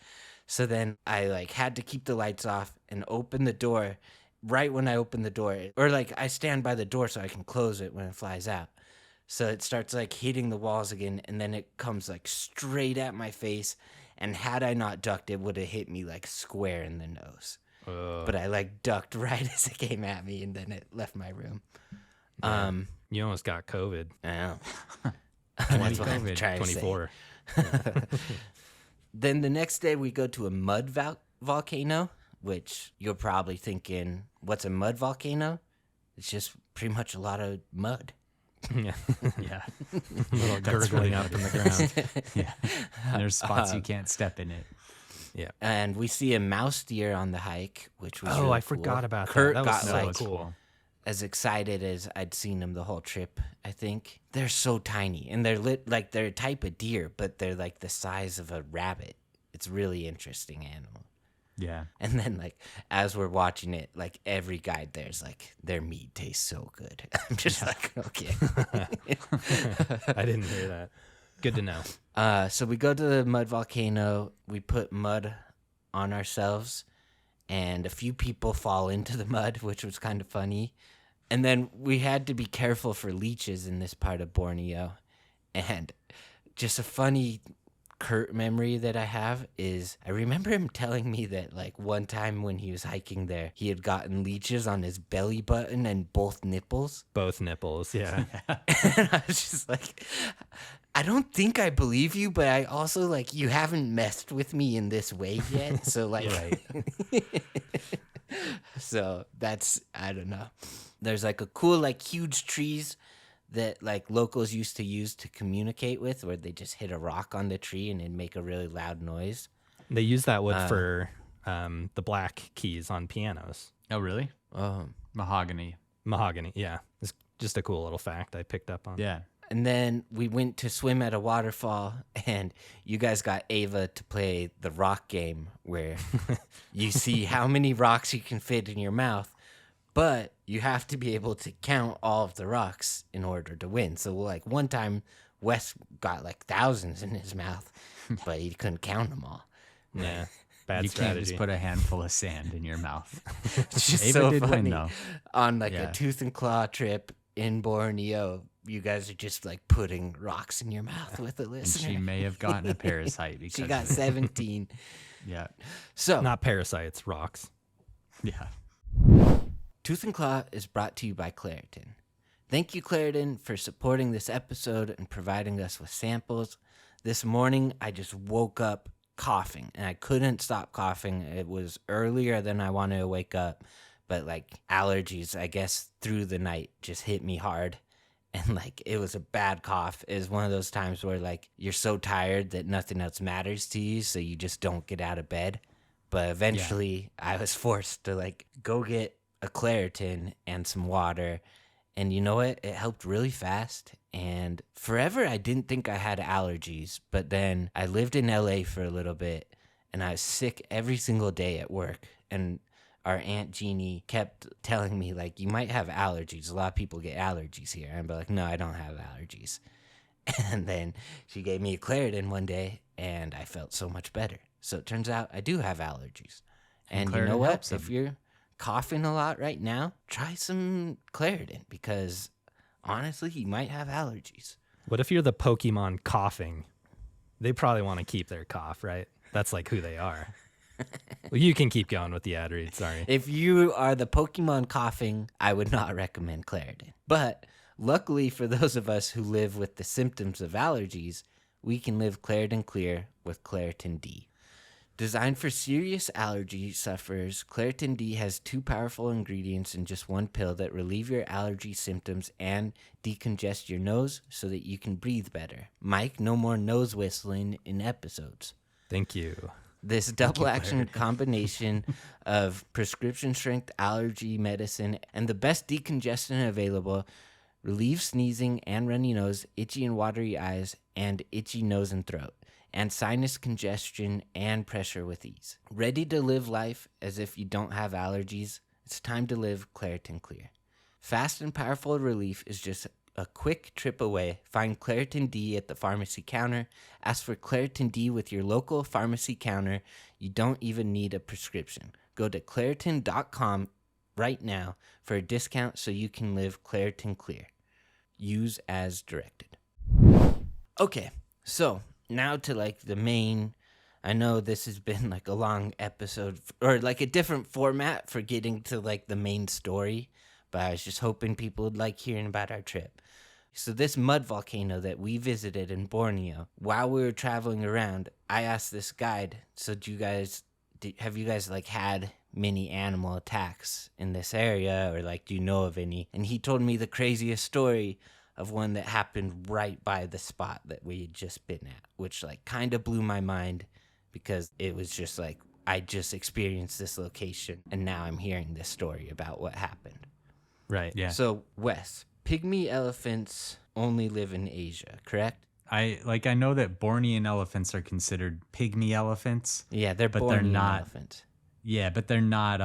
So then I like had to keep the lights off and open the door. Right when I open the door, or like I stand by the door so I can close it when it flies out. So it starts like hitting the walls again, and then it comes like straight at my face. And had I not ducked, it would have hit me like square in the nose. But I like ducked right as it came at me, and then it left my room. You almost got COVID. I know. That's what I'm COVID. trying to say. 24. Then the next day we go to a mud volcano, which you're probably thinking, what's a mud volcano? It's just pretty much a lot of mud. Yeah. Yeah. Little gurgling up in the ground. Yeah. And there's spots you can't step in it. Yeah. And we see a mouse deer on the hike, which was Oh, really I forgot cool. about that. Kurt That was got so like cool. as excited as I'd seen them the whole trip, I think. They're so tiny, and they're like they're a type of deer, but they're like the size of a rabbit. It's really interesting animal. Yeah. And then like as we're watching it, like every guide there's like their meat tastes so good. I'm just like, okay. I didn't hear that. Good to know. So we go to the mud volcano, we put mud on ourselves, and a few people fall into the mud, which was kind of funny. And then we had to be careful for leeches in this part of Borneo. And just a funny Kurt memory that I have is I remember him telling me that like one time when he was hiking there, he had gotten leeches on his belly button and both nipples. Both nipples. Yeah. And I was just like, I don't think I believe you, but I also like you haven't messed with me in this way yet. So like, so that's, I don't know. There's like a cool, like huge trees that like locals used to use to communicate with, where they just hit a rock on the tree and it'd make a really loud noise. They use that wood for the black keys on pianos. Oh, really? Oh, Mahogany. Mahogany. Yeah. It's just a cool little fact I picked up on. Yeah. And then we went to swim at a waterfall, and you guys got Ava to play the rock game where you see how many rocks you can fit in your mouth, but you have to be able to count all of the rocks in order to win. So, like, one time, Wes got like thousands in his mouth, but he couldn't count them all. Yeah. Bad You strategy. can't just put a handful of sand in your mouth. It's just Ava so did funny. win, though. On like Yeah. a tooth and claw trip in Borneo, you guys are just like putting rocks in your mouth with a And listener. she may have gotten a parasite because She got of it. 17. Yeah. So, Not parasites, rocks. Yeah. Tooth and Claw is brought to you by Claritin. Thank you, Claritin, for supporting this episode and providing us with samples. This morning, I just woke up coughing, and I couldn't stop coughing. It was earlier than I wanted to wake up, but like allergies, I guess, through the night just hit me hard. And like, it was a bad cough. It was one of those times where like you're so tired that nothing else matters to you, so you just don't get out of bed. But eventually, I was forced to like go get a Claritin and some water. And you know what? It helped really fast. And forever, I didn't think I had allergies. But then I lived in LA for a little bit, and I was sick every single day at work. And our Aunt Jeannie kept telling me, like, you might have allergies. A lot of people get allergies here. And I'd be like, no, I don't have allergies. And then she gave me a Claritin one day, and I felt so much better. So it turns out I do have allergies. And you know Claritin what? helps If them. you're coughing a lot right now, try some Claritin, because honestly, you might have allergies. What if you're the Pokemon coughing? They probably want to keep their cough, right? That's like who they are. Well, you can keep going with the ad read. Sorry. If you are the Pokemon coughing, I would not recommend Claritin. But luckily for those of us who live with the symptoms of allergies, we can live Claritin Clear with Claritin D. Designed for serious allergy sufferers, Claritin D has 2 powerful ingredients in just one pill that relieve your allergy symptoms and decongest your nose so that you can breathe better. Mike, no more nose whistling in episodes. Thank you. This double-action combination of prescription-strength allergy medicine and the best decongestant available relieves sneezing and runny nose, itchy and watery eyes, and itchy nose and throat, and sinus congestion and pressure with ease. Ready to live life as if you don't have allergies? It's time to live Claritin Clear. Fast and powerful relief is just a quick trip away. Find Claritin D at the pharmacy counter. Ask for Claritin D with your local pharmacy counter. You don't even need a prescription. Go to Claritin.com right now for a discount so you can live Claritin Clear. Use as directed. Okay, so now to like the main. I know this has been like a long episode or like a different format for getting to like the main story, but I was just hoping people would like hearing about our trip. So this mud volcano that we visited in Borneo, while we were traveling around, I asked this guide, so have you guys like had many animal attacks in this area, or like do you know of any? And he told me the craziest story of one that happened right by the spot that we had just been at, which like kind of blew my mind because it was just like I just experienced this location and now I'm hearing this story about what happened. Right. Yeah. So, Wes, pygmy elephants only live in Asia, correct? I know that Bornean elephants are considered pygmy elephants. Yeah, they're But they're Borneo not- elephants. Yeah, but they're not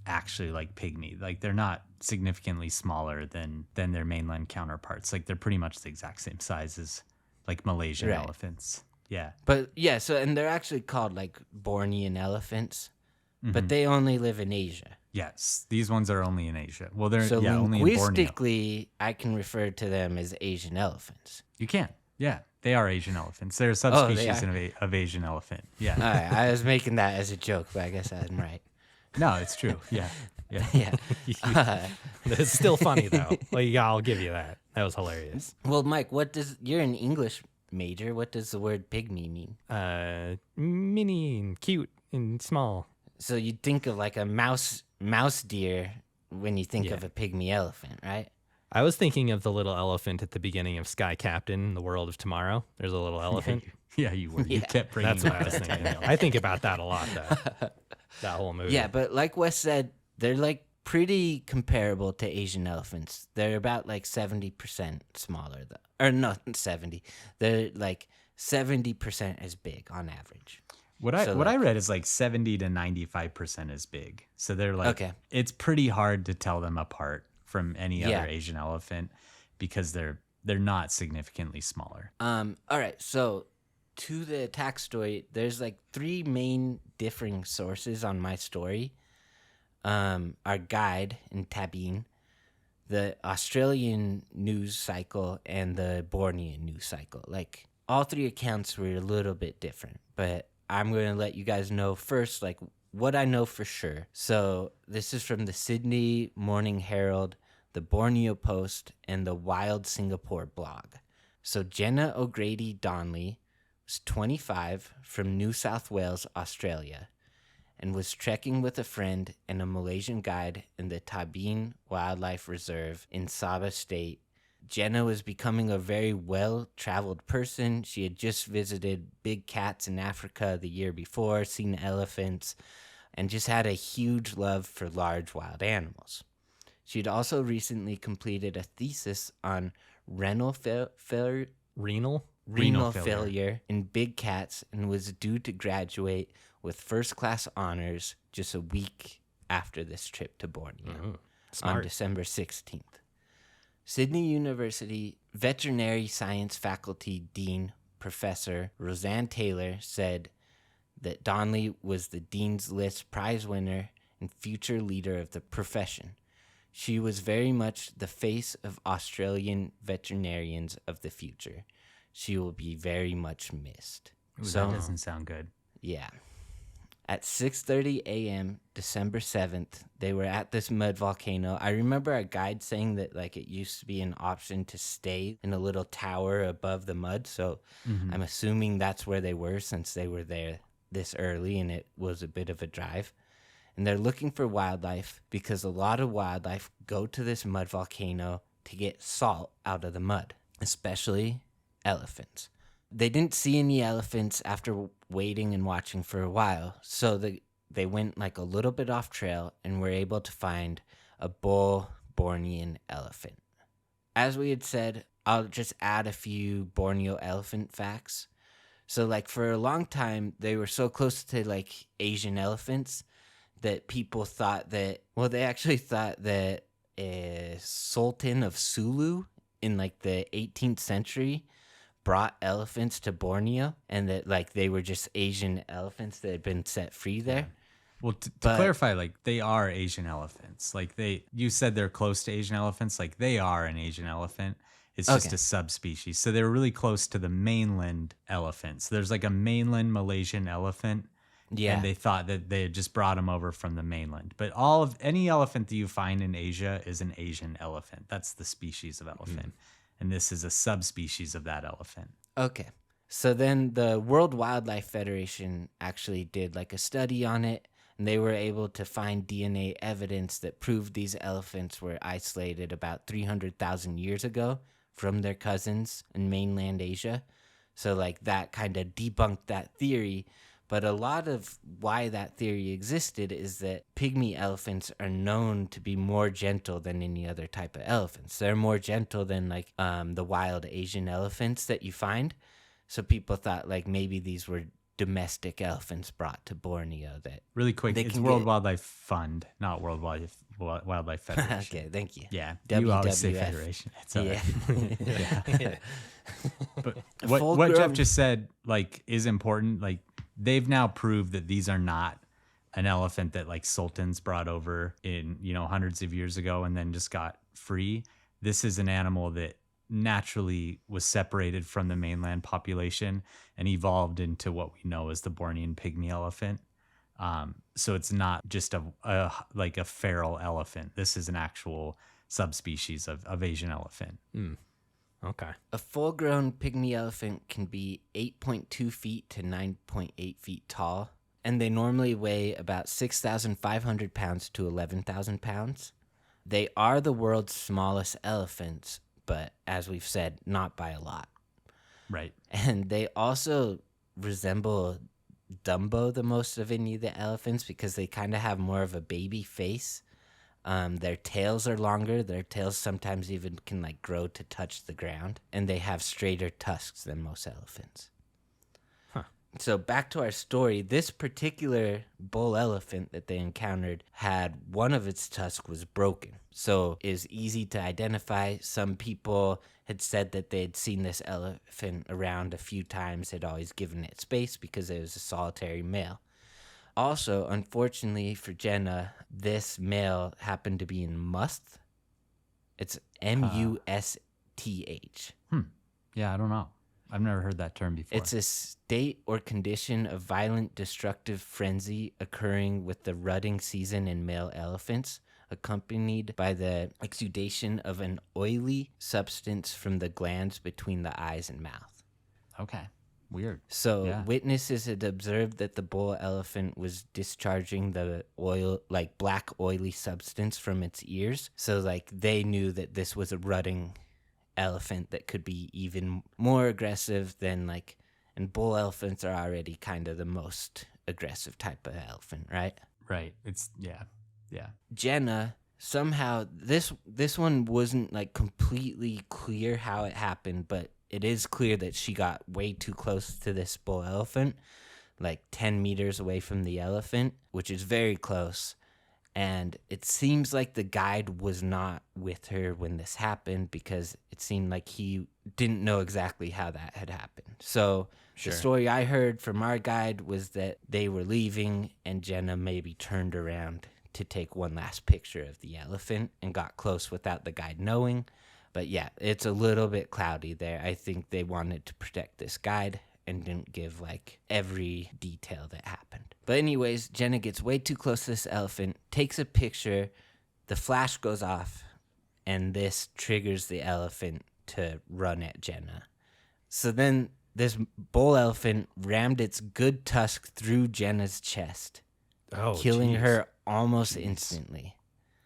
actually like pygmy. Like they're not significantly smaller than their mainland counterparts. Like they're pretty much the exact same size as like Malaysian Right. elephants. Yeah. But yeah, so and they're actually called like Bornean elephants, but they only live in Asia. Yes, these ones are only in Asia. Well, they're So only in Borneo. linguistically, I can refer to them as Asian elephants. You can. Yeah, they are Asian elephants. They're a they subspecies are? of Asian elephant. Yeah. All right, I was making that as a joke, but I guess I'm right. No, it's true. Yeah. Yeah. Yeah. It's still funny though. Like, yeah, I'll give you that. That was hilarious. Well, Mike, you're an English major. What does the word pygmy mean? Mini and cute and small. So you think of like a mouse deer when you think Yeah. of a pygmy elephant, right? I was thinking of the little elephant at the beginning of Sky Captain, The World of Tomorrow. There's a little elephant. Yeah, you were. You Yeah. kept bringing That's what I that was up. thinking. I think about that a lot, though. That whole movie. Yeah, but like Wes said, they're like pretty comparable to Asian elephants. They're about like 70% smaller, though. Or not 70. They're like 70% as big on average. What I read is like 70 to 95% as big. So they're like, Okay. it's pretty hard to tell them apart from any Yeah. other Asian elephant because they're not significantly smaller. All right. So to the attack story, there's like 3 main differing sources on my story. Our guide in Tabin, the Australian news cycle, and the Borneo news cycle. Like all 3 accounts were a little bit different, but I'm going to let you guys know first, like what I know for sure. So this is from the Sydney Morning Herald, the Borneo Post, and the Wild Singapore blog. So Jenna O'Grady Donnelly was 25 from New South Wales, Australia, and was trekking with a friend and a Malaysian guide in the Tabin Wildlife Reserve in Sabah State. Jenna was becoming a very well-traveled person. She had just visited big cats in Africa the year before, seen elephants, and just had a huge love for large wild animals. She'd also recently completed a thesis on renal failure in big cats and was due to graduate with first-class honors just a week after this trip to Borneo on December 16th. Sydney University Veterinary Science Faculty Dean Professor Roseanne Taylor said that Donnelly was the Dean's List Prize winner and future leader of the profession. She was very much the face of Australian veterinarians of the future. She will be very much missed. Ooh, that doesn't sound good. Yeah. At 6:30 a.m., December 7th, they were at this mud volcano. I remember our guide saying that like it used to be an option to stay in a little tower above the mud. So I'm assuming that's where they were since they were there this early and it was a bit of a drive. And they're looking for wildlife because a lot of wildlife go to this mud volcano to get salt out of the mud, especially elephants. They didn't see any elephants after waiting and watching for a while, so they went like a little bit off trail and were able to find a bull Bornean elephant. As we had said, I'll just add a few Borneo elephant facts. So like for a long time, they were so close to like Asian elephants that people thought that, well, they actually thought that a Sultan of Sulu in like the 18th century brought elephants to Borneo and that like they were just Asian elephants that had been set free there. Well, to clarify, like they are Asian elephants. Like you said they're close to Asian elephants. Like they are an Asian elephant. It's just a subspecies. So they're really close to the mainland elephants. There's like a mainland Malaysian elephant. Yeah. And they thought that they had just brought them over from the mainland. But any elephant that you find in Asia is an Asian elephant. That's the species of elephant. And this is a subspecies of that elephant. Okay. So then the World Wildlife Federation actually did like a study on it, and they were able to find DNA evidence that proved these elephants were isolated about 300,000 years ago from their cousins in mainland Asia. So like that kind of debunked that theory. But a lot of why that theory existed is that pygmy elephants are known to be more gentle than any other type of elephants. They're more gentle than like the wild Asian elephants that you find. So people thought like maybe these were domestic elephants brought to Borneo. That really quick, it's World Wildlife Fund, not World Wildlife Federation. Okay, thank you. Yeah, WWF. you always say Federation. It's all right. Yeah. But what Jeff just said like is important. Like they've now proved that these are not an elephant that like sultans brought over in hundreds of years ago and then just got free. This is an animal that naturally was separated from the mainland population and evolved into what we know as the Bornean pygmy elephant. So it's not just a feral elephant. This is an actual subspecies of Asian elephant. Okay. A full-grown pygmy elephant can be 8.2 feet to 9.8 feet tall, and they normally weigh about 6,500 pounds to 11,000 pounds. They are the world's smallest elephants, but as we've said, not by a lot. Right. And they also resemble Dumbo the most of any of the elephants because they kind of have more of a baby face. Their tails are longer. Their tails sometimes even can like grow to touch the ground, and they have straighter tusks than most elephants. So back to our story, this particular bull elephant that they encountered had one of its tusks was broken. So it was easy to identify. Some people had said that they had seen this elephant around a few times, had always given it space because it was a solitary male. Also, unfortunately for Jenna, this male happened to be in Musth. It's Musth. Yeah, I don't know. I've never heard that term before. It's a state or condition of violent destructive frenzy occurring with the rutting season in male elephants, accompanied by the exudation of an oily substance from the glands between the eyes and mouth. Okay. Weird. So Yeah. witnesses had observed that the bull elephant was discharging the oil, like black oily substance from its ears. So like they knew that this was a rutting elephant that could be even more aggressive than like, and bull elephants are already kind of the most aggressive type of elephant, right? Right. It's yeah. Jenna, somehow this one wasn't like completely clear how it happened, but it is clear that she got way too close to this bull elephant, like 10 meters away from the elephant, which is very close. And it seems like the guide was not with her when this happened because it seemed like he didn't know exactly how that had happened. So Sure. the story I heard from our guide was that they were leaving and Jenna maybe turned around to take one last picture of the elephant and got close without the guide knowing. But yeah, it's a little bit cloudy there. I think they wanted to protect this guide and didn't give like every detail that happened. But anyways, Jenna gets way too close to this elephant, takes a picture, the flash goes off, and this triggers the elephant to run at Jenna. So then this bull elephant rammed its good tusk through Jenna's chest, killing geez. her almost instantly.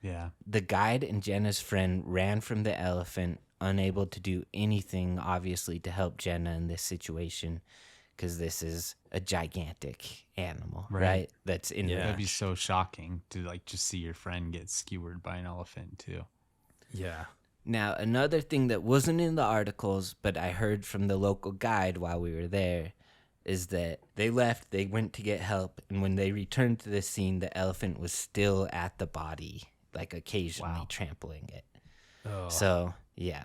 Yeah. The guide and Jenna's friend ran from the elephant, unable to do anything, obviously, to help Jenna in this situation, because this is a gigantic animal, right? That's in Yeah. That'd be so shocking to like just see your friend get skewered by an elephant too. Yeah. Now, another thing that wasn't in the articles, but I heard from the local guide while we were there, is that they left, they went to get help, and when they returned to the scene, the elephant was still at the body, like occasionally trampling it. Oh. So, yeah.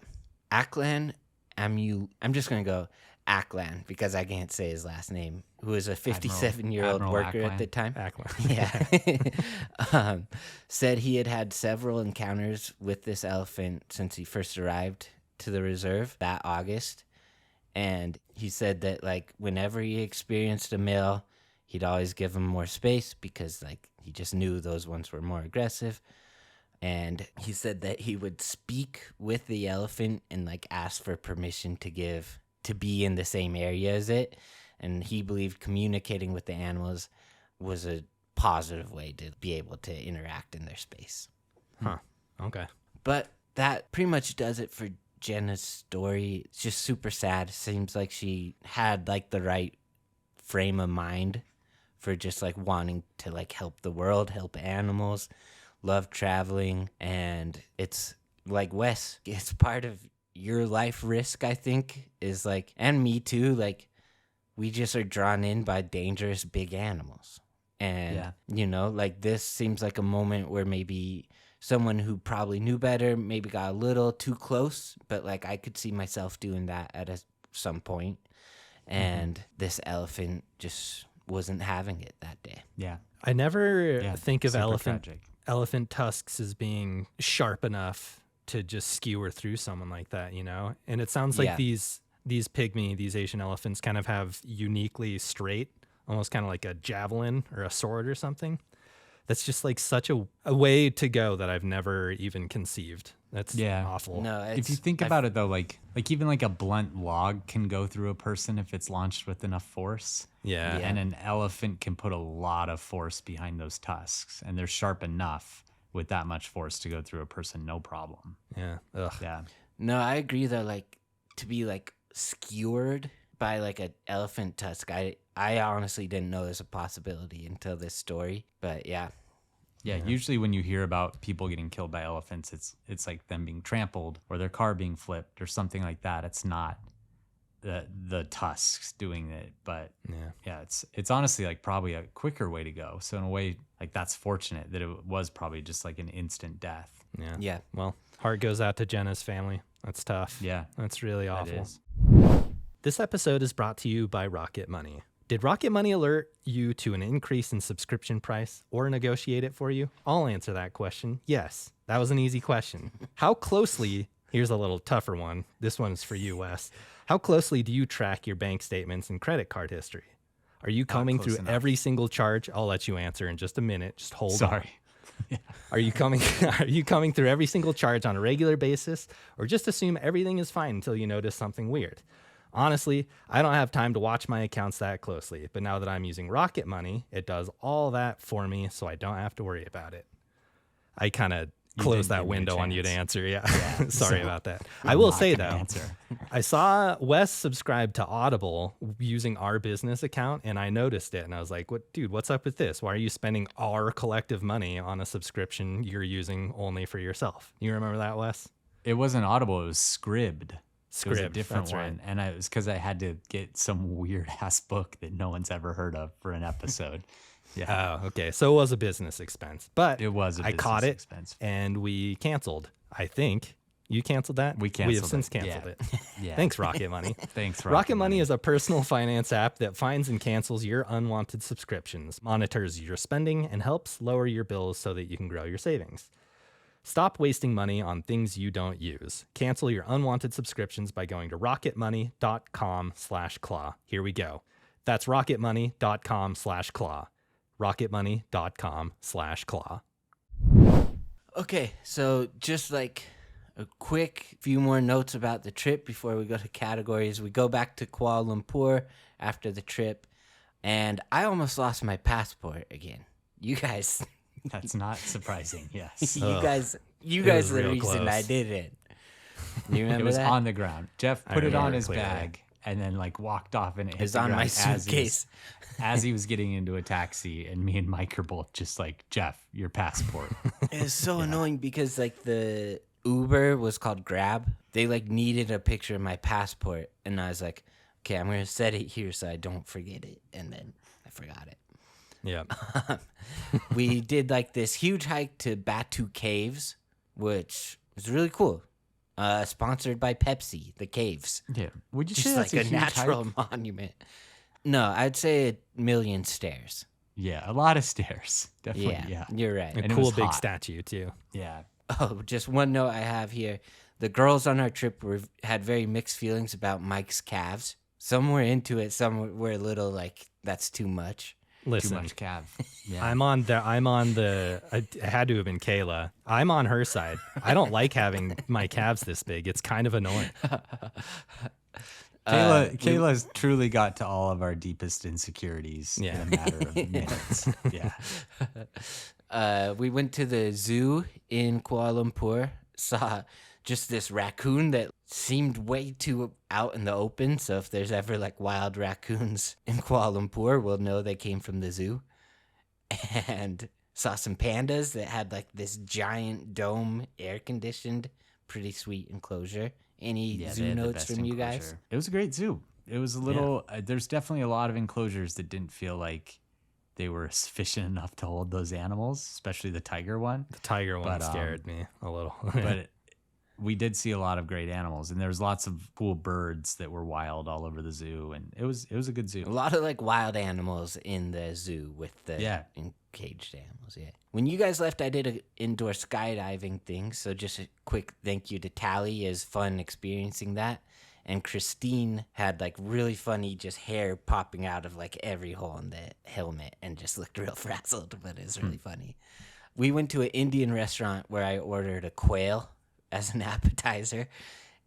Aklan I'm just going to go Aklan because I can't say his last name, who was a 57-year-old Admiral worker Aklan. at the time. Ackland. Yeah. Said he had had several encounters with this elephant since he first arrived to the reserve that August. And he said that, like, whenever he experienced a male, he'd always give him more space because, like, he just knew those ones were more aggressive. And he said that he would speak with the elephant and, like, ask for permission to be in the same area as it. And he believed communicating with the animals was a positive way to be able to interact in their space. Huh. Okay. But that pretty much does it for Jenna's story. It's just super sad. Seems like she had like the right frame of mind for just like wanting to like help the world, help animals, love traveling. And it's like, Wes, it's part of your life risk, I think, is like, and me too, like we just are drawn in by dangerous big animals. And, you know, like this seems like a moment where maybe someone who probably knew better maybe got a little too close, but like I could see myself doing that at some point. And this elephant just wasn't having it that day. Yeah. I never think of super tragic. elephant tusks as being sharp enough to just skewer through someone like that, you know? And it sounds like these pygmy, these Asian elephants kind of have uniquely straight, almost kind of like a javelin or a sword or something. That's just like such a way to go that I've never even conceived. That's awful. No, If you think about it though, like even like a blunt log can go through a person if it's launched with enough force. Yeah. And an elephant can put a lot of force behind those tusks, and they're sharp enough with that much force to go through a person, no problem. Yeah. Ugh. Yeah. No, I agree though, like to be like skewered by like an elephant tusk, I honestly didn't know there's a possibility until this story. But yeah, Yeah, usually when you hear about people getting killed by elephants, it's like them being trampled or their car being flipped or something like that. It's not the tusks doing it, but yeah, it's honestly like probably a quicker way to go. So in a way, like that's fortunate that it was probably just like an instant death. Yeah. Well, heart goes out to Jenna's family. That's tough. Yeah, That's really that awful. is. This episode is brought to you by Rocket Money. Did Rocket Money alert you to an increase in subscription price or negotiate it for you? I'll answer that question. Yes, that was an easy question. How closely, here's a little tougher one. This one's for you, Wes. How closely do you track your bank statements and credit card history? Are you combing through every single charge? I'll let you answer in just a minute. Just hold on. Sorry. Are you coming through every single charge on a regular basis, or just assume everything is fine until you notice something weird? Honestly, I don't have time to watch my accounts that closely, but now that I'm using Rocket Money, it does all that for me, so I don't have to worry about it. I kind of closed that window on you to answer. Yeah. Sorry about that. I will say, though, I saw Wes subscribe to Audible using our business account, and I noticed it, and I was like, "What, dude, what's up with this? Why are you spending our collective money on a subscription you're using only for yourself?" You remember that, Wes? It wasn't Audible, it was Scribd. It was a different that's one. right. And it was because I had to get some weird ass book that no one's ever heard of for an episode. Yeah. Oh, okay. So it was a business expense, but It was a I caught business it expense. and we canceled. I think you canceled that. We We have canceled since it. canceled Yeah. it. Yeah. Thanks, Rocket Money. Thanks, Rocket Money is a personal finance app that finds and cancels your unwanted subscriptions, monitors your spending, and helps lower your bills so that you can grow your savings. Stop wasting money on things you don't use. Cancel your unwanted subscriptions by going to rocketmoney.com/claw. Here we go. That's rocketmoney.com/claw. rocketmoney.com/claw. Okay, so just like a quick few more notes about the trip before we go to categories. We go back to Kuala Lumpur after the trip, and I almost lost my passport again. You guys, That's not surprising. Yes. you guys was are the real reason I close. didn't. You remember It was that? on the ground. Jeff put it remember on his clearly. bag and then like walked off and it hit It's the on my ground as he was- suitcase. as he was getting into a taxi, and me and Mike are both just like, Jeff, your passport. It was so annoying because like the Uber was called Grab. They like needed a picture of my passport, and I was like, okay, I'm gonna set it here so I don't forget it, and then I forgot it. Yeah. We did like this huge hike to Batu Caves, which was really cool. Sponsored by Pepsi, the caves. Yeah. Would you Just say like that's a huge natural hike? monument. No, I'd say 1,000,000 stairs. Yeah, a lot of stairs. Definitely. Yeah. You're right. A And it cool was big hot. statue, too. Yeah. Oh, just one note I have here. The girls on our trip had very mixed feelings about Mike's calves. Some were into it, some were a little like, that's too much. Listen, Too much cav. Yeah. I'm on the, it had to have been Kayla. I'm on her side. I don't like having my calves this big. It's kind of annoying. Kayla's truly got to all of our deepest insecurities Yeah. in a matter of minutes. Yeah. We went to the zoo in Kuala Lumpur, saw just this raccoon that seemed way too out in the open. So if there's ever like wild raccoons in Kuala Lumpur, we'll know they came from the zoo. And saw some pandas that had like this giant dome, air conditioned, pretty sweet enclosure. Any Yeah, they zoo had the notes best from you guys? enclosure. It was a great zoo. It was a little, there's definitely a lot of enclosures that didn't feel like they were sufficient enough to hold those animals, especially the tiger one. The tiger one But, scared me a little. But we did see a lot of great animals, and there was lots of cool birds that were wild all over the zoo, and it was a good A zoo. lot of like wild animals in the zoo with the caged animals. Yeah. When you guys left, I did an indoor skydiving thing. So just a quick thank you to Tally. It was fun experiencing that. And Christine had like really funny just hair popping out of like every hole in the helmet and just looked real frazzled, but it was really funny. We went to an Indian restaurant where I ordered a quail as an appetizer.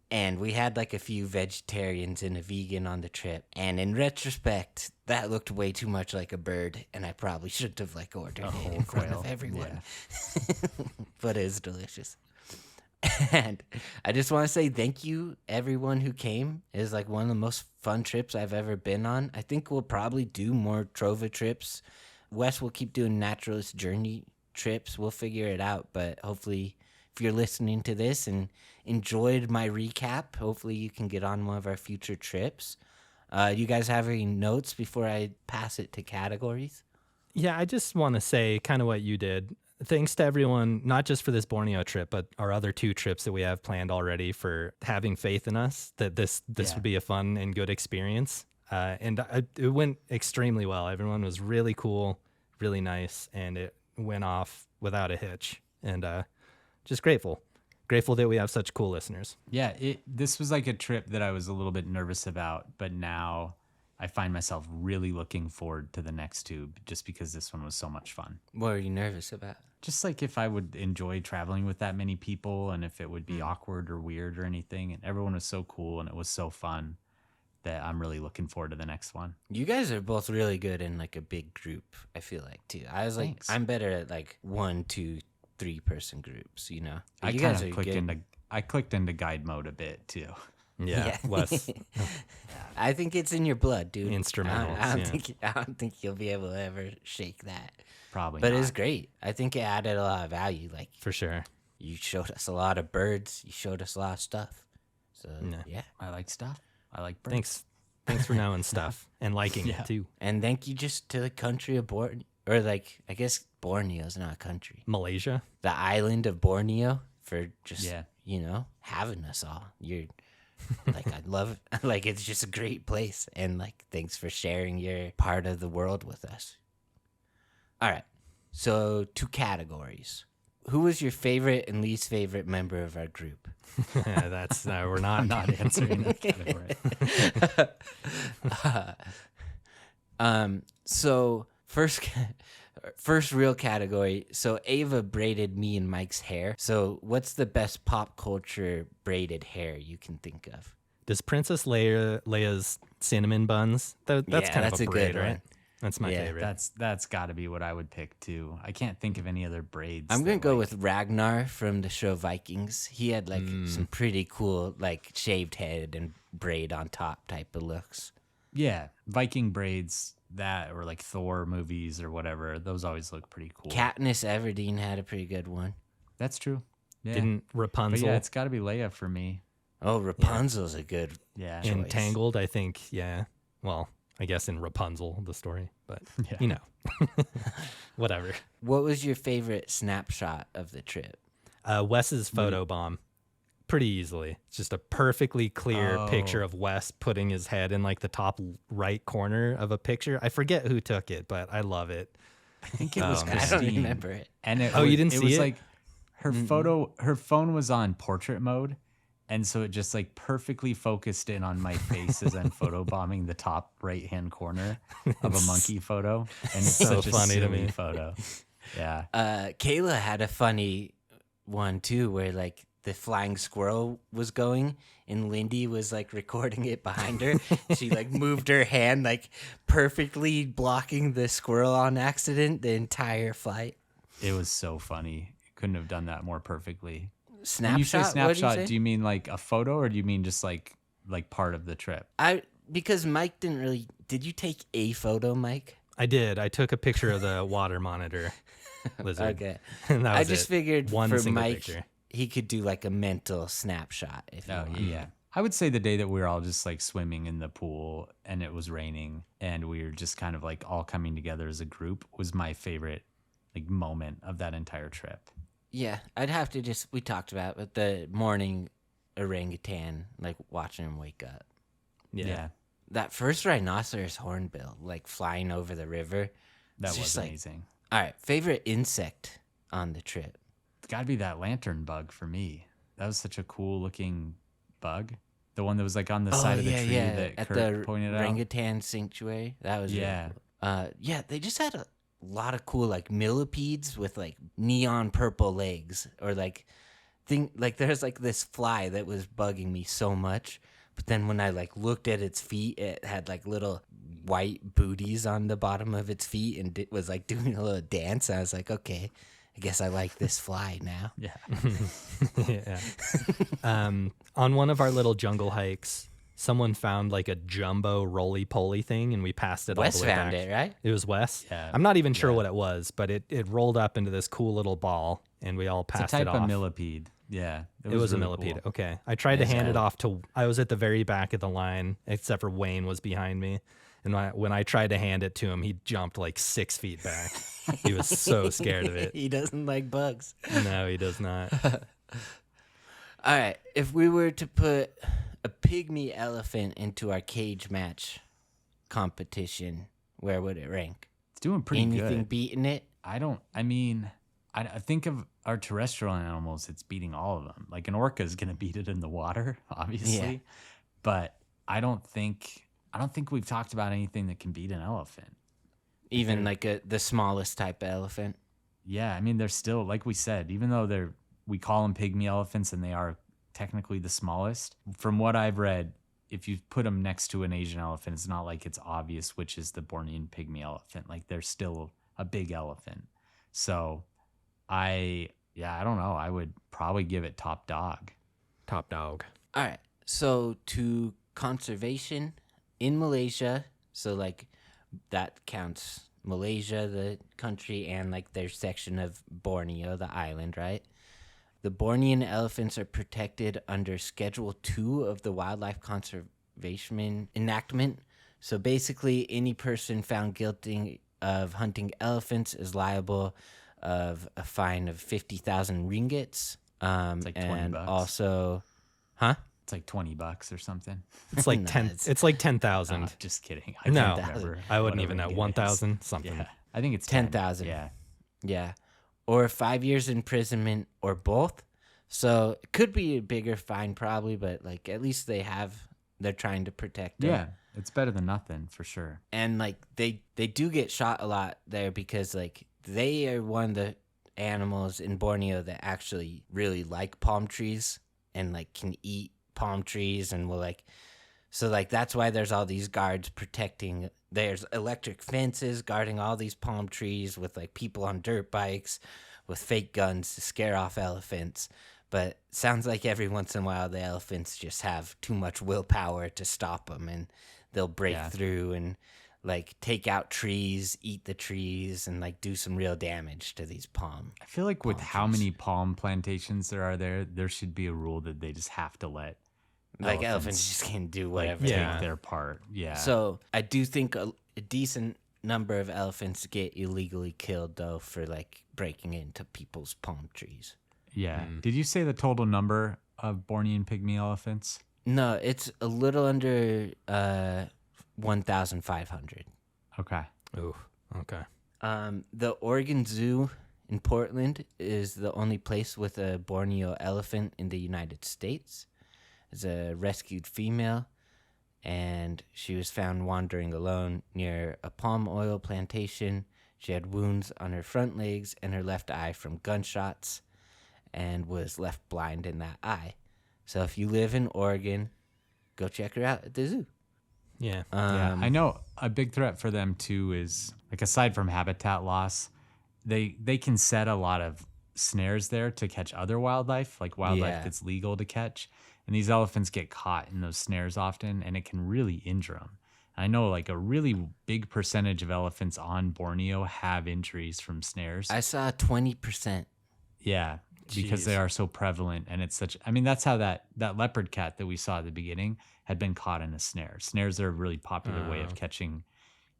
And we had like a few vegetarians and a vegan on the trip. And in retrospect, that looked way too much like a bird. And I probably shouldn't have like ordered it in front of everyone. But it was delicious. And I just want to say thank you, everyone who came. It was like one of the most fun trips I've ever been on. I think we'll probably do more Trova trips. Wes will keep doing naturalist journey trips. We'll figure it out. But hopefully, if you're listening to this and enjoyed my recap, hopefully you can get on one of our future trips. You guys have any notes before I pass it to categories? Yeah, I just want to say kind of what you did. Thanks to everyone, not just for this Borneo trip, but our other 2 trips that we have planned already, for having faith in us that this would be a fun and good experience. It went extremely well. Everyone was really cool, really nice, and it went off without a hitch. And just grateful that we have such cool listeners. Yeah, this was like a trip that I was a little bit nervous about, but now I find myself really looking forward to the next 2 just because this one was so much fun. What are you nervous about? Just like if I would enjoy traveling with that many people and if it would be awkward or weird or anything. And everyone was so cool and it was so fun that I'm really looking forward to the next one. You guys are both really good in like a big group, I feel like, too. I was like, Thanks. I'm better at like 1, 2, 3 person groups, you know? I You kind guys of are clicked good. into guide mode a bit too. Yeah, Wes. I think it's in your blood, dude. Instrumentals, I don't think you'll be able to ever shake that. Probably But not. it's great. I think it added a lot of value. Like, For sure. you showed us a lot of birds. You showed us a lot of stuff. So, yeah. I like stuff. I like birds. Thanks for knowing stuff and liking it too. And thank you just to the country of Borneo. Or, like, I guess Borneo's not a country. Malaysia. The island of Borneo for just, Yeah. you know, having us all. You're like, I love it. Like, it's just a great place. And, like, thanks for sharing your part of the world with us. All right. So, 2 categories. Who was your favorite and least favorite member of our group? That's we're not Answering that category. So first real category. So Ava braided me and Mike's hair. So what's the best pop culture braided hair you can think of? Does Princess Leia's cinnamon buns? That's Yeah, kind that's of a a braid, good right? one. That's my Yeah, favorite. That's got to be what I would pick too. I can't think of any other braids. I'm gonna that, go like- with Ragnar from the show Vikings. He had like some pretty cool like shaved head and braid on top type of looks. Yeah, Viking braids that or like Thor movies or whatever. Those always look pretty cool. Katniss Everdeen had a pretty good one. That's true. Yeah. Didn't But Rapunzel yeah, it's got to be Leia for me. Oh, Rapunzel's a good. Yeah. choice. Entangled? I think. Yeah. Well, I guess in Rapunzel the story, but you know, whatever. What was your favorite snapshot of the trip? Wes's photo bomb. Pretty easily. It's just a perfectly clear picture of Wes putting his head in like the top right corner of a picture. I forget who took it, but I love it. I think it was I Christine. don't remember it. And it Oh, was, you didn't see was it? like her phone was on portrait mode. And so it just like perfectly focused in on my face as I'm photobombing the top right-hand corner of a monkey photo. And it's so such a funny to silly me. photo. Yeah. Kayla had a funny one too, where like the flying squirrel was going, and Lindy was like recording it behind her. She like moved her hand like perfectly blocking the squirrel on accident the entire flight. It was so funny. Couldn't have done that more perfectly. Snapshot. When you say What'd snapshot, say? do you mean like a photo or do you mean just like part of the trip? Because Mike didn't really. Did you take a photo, Mike? I did. I took a picture of the water monitor lizard. Okay. And that I was just it. figured One for single Mike, picture. he could do like a mental snapshot if he Oh, wanted. yeah. I would say the day that we were all just like swimming in the pool and it was raining and we were just kind of like all coming together as a group was my favorite like moment of that entire trip. Yeah, I'd have to just. We talked about it, but the morning orangutan, like watching him wake up. Yeah. That first rhinoceros hornbill, like flying over the river. That It's was just like- amazing. All right, favorite insect on the trip. It's got to be that lantern bug for me. That was such a cool looking bug. The one that was like on the side of the tree that at Kurt the pointed out. orangutan sanctuary. That was really Yeah. cool. Yeah, they just had a lot of cool like millipedes with like neon purple legs, or like there's like this fly that was bugging me so much. But then when I like looked at its feet, it had like little white booties on the bottom of its feet and it was like doing a little dance. I was like, okay, I guess I like this fly now. Yeah. Yeah. On one of our little jungle hikes, someone found like a jumbo roly-poly thing, and we passed it all Wes the way found back. it, right? It was Wes. Yeah. I'm not even sure Yeah. what it was, but it rolled up into this cool little ball, and we all It's a passed type it off. of millipede. Yeah. It was a really millipede. cool. Okay. I tried to That's hand it cool. off to, I was at the very back of the line, except for Wayne was behind me. And when I tried to hand it to him, he jumped like 6 feet back. He was so scared of it. He doesn't like bugs. No, he does not. All right, if we were to put a pygmy elephant into our cage match competition, where would it rank? It's doing pretty Anything good. beating it? I think of our terrestrial animals, it's beating all of them. Like an orca is going to beat it in the water, obviously. Yeah. But I don't think we've talked about anything that can beat an elephant. Even like the smallest type of elephant? Yeah, I mean, they're still, like we said, even though we call them pygmy elephants and they are technically the smallest, from what I've read, if you put them next to an Asian elephant, it's not like it's obvious which is the Bornean pygmy elephant. Like they're still a big elephant. So I don't know. I would probably give it top dog. Top dog. All right, so to conservation in Malaysia, so like that counts Malaysia, the country, and like their section of Borneo, the island, right? The Bornean elephants are protected under Schedule 2 of the Wildlife Conservation Enactment. So basically, any person found guilty of hunting elephants is liable of a fine of 50,000 ringgits. like 20 and bucks. also, huh? It's like $20 or something. It's like No, 10. it's- It's like 10,000. Oh, just kidding. I No, can't remember I wouldn't what a even know. ringgit is. 1,000 something. Yeah, I think it's 10,000. Yeah. Yeah. Or 5 years imprisonment or both. So it could be a bigger fine probably, but like at least they're trying to protect them. Yeah, it's better than nothing for sure. And like they do get shot a lot there because like they are one of the animals in Borneo that actually really like palm trees and like can eat palm trees and will like, so like that's why there's all these guards protecting. There's electric fences guarding all these palm trees with like people on dirt bikes with fake guns to scare off elephants. But sounds like every once in a while the elephants just have too much willpower to stop them, and they'll break Yeah. through and like take out trees, eat the trees, and like do some real damage to these palm. I feel like with Palm how trees. many palm plantations there are there should be a rule that they just have to let Like elephants just can do like, whatever. take they Yeah. want. their part. Yeah. So I do think a decent number of elephants get illegally killed though for like breaking into people's palm trees. yeah. Did you say the total number of Bornean pygmy elephants? No, it's a little under 1,500. Okay. Ooh, okay. The Oregon Zoo in Portland is the only place with a Borneo elephant in the United States. It's a rescued female, and she was found wandering alone near a palm oil plantation. She had wounds on her front legs and her left eye from gunshots and was left blind in that eye. So if you live in Oregon, go check her out at the zoo. Yeah. Yeah, I know a big threat for them too is like aside from habitat loss, they can set a lot of snares there to catch other wildlife, like wildlife Yeah. that's legal to catch. And these elephants get caught in those snares often, and it can really injure them. I know like a really big percentage of elephants on Borneo have injuries from snares. I saw 20%. Yeah, because they Jeez. are so prevalent, and it's such. I mean, that's how that leopard cat that we saw at the beginning had been caught in a snare. Snares are a really popular way of catching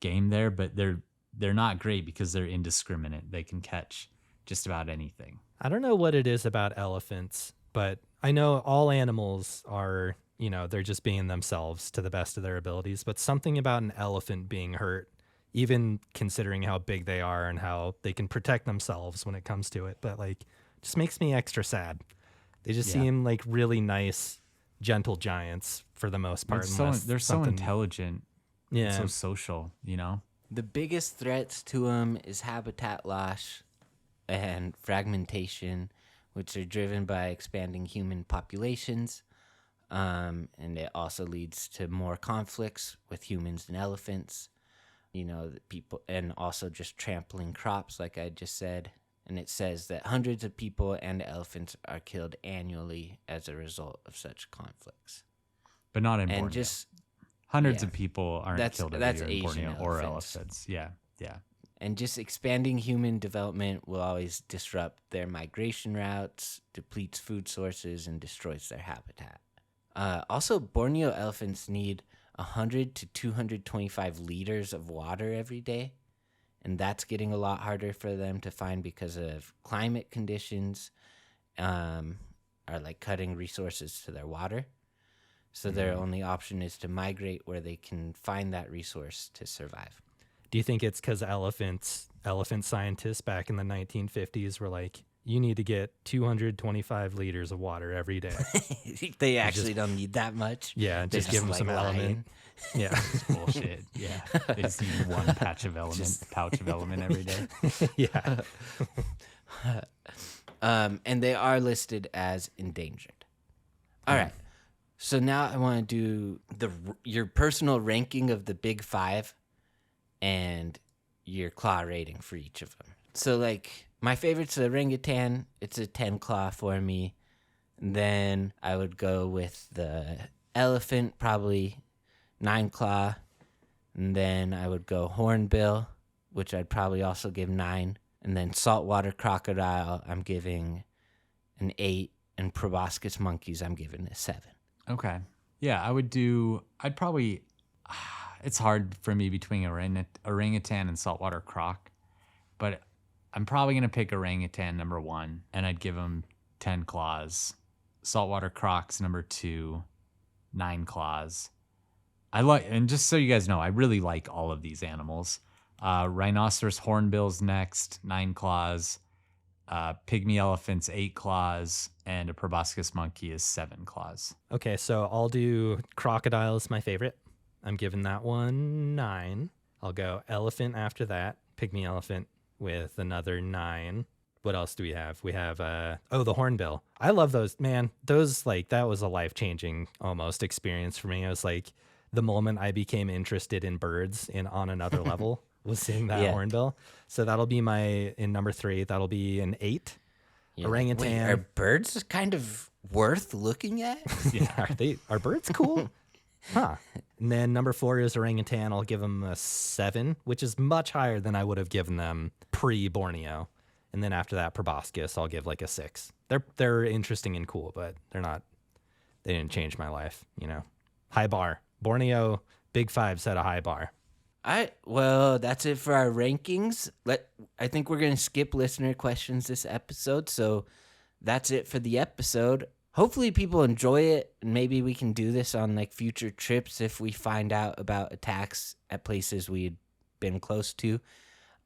game there, but they're not great because they're indiscriminate. They can catch just about anything. I don't know what it is about elephants, but I know all animals are, they're just being themselves to the best of their abilities. But something about an elephant being hurt, even considering how big they are and how they can protect themselves when it comes to it, but like, just makes me extra sad. They just Yeah. seem like really nice, gentle giants for the most part. They're so intelligent, Yeah. and so social. The biggest threats to them is habitat loss and fragmentation, which are driven by expanding human populations. And it also leads to more conflicts with humans and elephants. The people, and also just trampling crops, like I just said. And it says that hundreds of people and elephants are killed annually as a result of such conflicts. but not in and Borneo. just Hundreds yeah. of people aren't That's- killed every that's year in Asian Borneo or elephants. elephants. Yeah, yeah. and just expanding human development will always disrupt their migration routes, depletes food sources, and destroys their habitat. Also, Borneo elephants need 100 to 225 liters of water every day, and that's getting a lot harder for them to find because of climate conditions are like cutting resources to their water. So their only option is to migrate where they can find that resource to survive. Do you think it's because elephant scientists back in the 1950s were like, you need to get 225 liters of water every day? They actually don't need that much. Yeah, They're just give them like some lying. element. Yeah. Bullshit. Yeah. They just need one pouch of element every day. Yeah. And they are listed as endangered. All right. So now I want to do your personal ranking of the big five and your claw rating for each of them. So, like, my favorite's the orangutan. It's a 10 claw for me. And then I would go with the elephant, probably 9 claw. And then I would go hornbill, which I'd probably also give 9. And then saltwater crocodile, I'm giving an 8. And proboscis monkeys, I'm giving a 7. Okay. Yeah, I'd probably, it's hard for me between orangutan and saltwater croc, but I'm probably going to pick orangutan number 1, and I'd give him 10 claws. Saltwater croc's number 2, 9 claws. And just so you guys know, I really like all of these animals. Rhinoceros hornbill's next, 9 claws. Pygmy elephant's 8 claws, and a proboscis monkey is 7 claws. Okay, so I'll do crocodile is my favorite. I'm giving that one 9. I'll go elephant after that, pygmy elephant with another 9. What else do we have? We have the hornbill. I love those, man. Those, like, that was a life-changing almost experience for me. It was like the moment I became interested in birds on another level was seeing that hornbill. So that'll be in number 3. That'll be an 8. Yeah. Orangutan. Wait, are birds kind of worth looking at? Yeah, are birds cool? Huh. And then number 4 is orangutan. I'll give them a 7, which is much higher than I would have given them pre-Borneo. And then after that, proboscis, I'll give like a 6. They're interesting and cool, but they didn't change my life, you know. High bar. Borneo, Big 5 set a high bar. Well, that's it for our rankings. I think we're going to skip listener questions this episode, so that's it for the episode. Hopefully people enjoy it, and maybe we can do this on like future trips if we find out about attacks at places we'd been close to.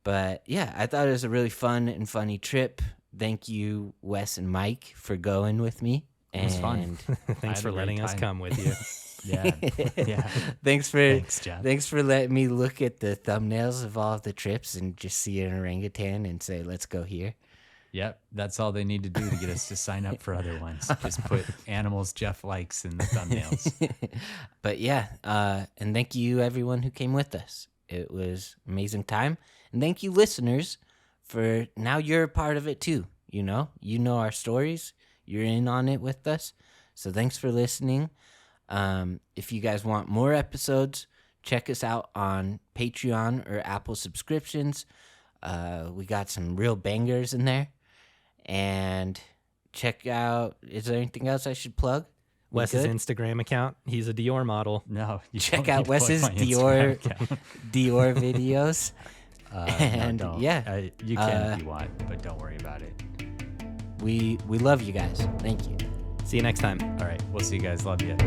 But yeah, I thought it was a really fun and funny trip. Thank you, Wes and Mike, for going with me. It was fun. Thanks for letting us come with you. Yeah. Thanks, Jeff. Thanks for letting me look at the thumbnails of all of the trips and just see an orangutan and say, let's go here. Yep, that's all they need to do to get us to sign up for other ones. Just put animals Jeff likes in the thumbnails. But yeah, and thank you everyone who came with us. It was amazing time. And thank you listeners for now you're a part of it too. You know our stories. You're in on it with us. So thanks for listening. If you guys want more episodes, check us out on Patreon or Apple subscriptions. We got some real bangers in there. And check out, is there anything else I should plug? Wes's Instagram account. He's a Dior model. No, you Check don't out need to plug Wes's my Instagram account. Dior videos. And no, don't. yeah, you can if you want, but don't worry about it. we love you guys. Thank you. See you next time. All right, we'll see you guys. Love you.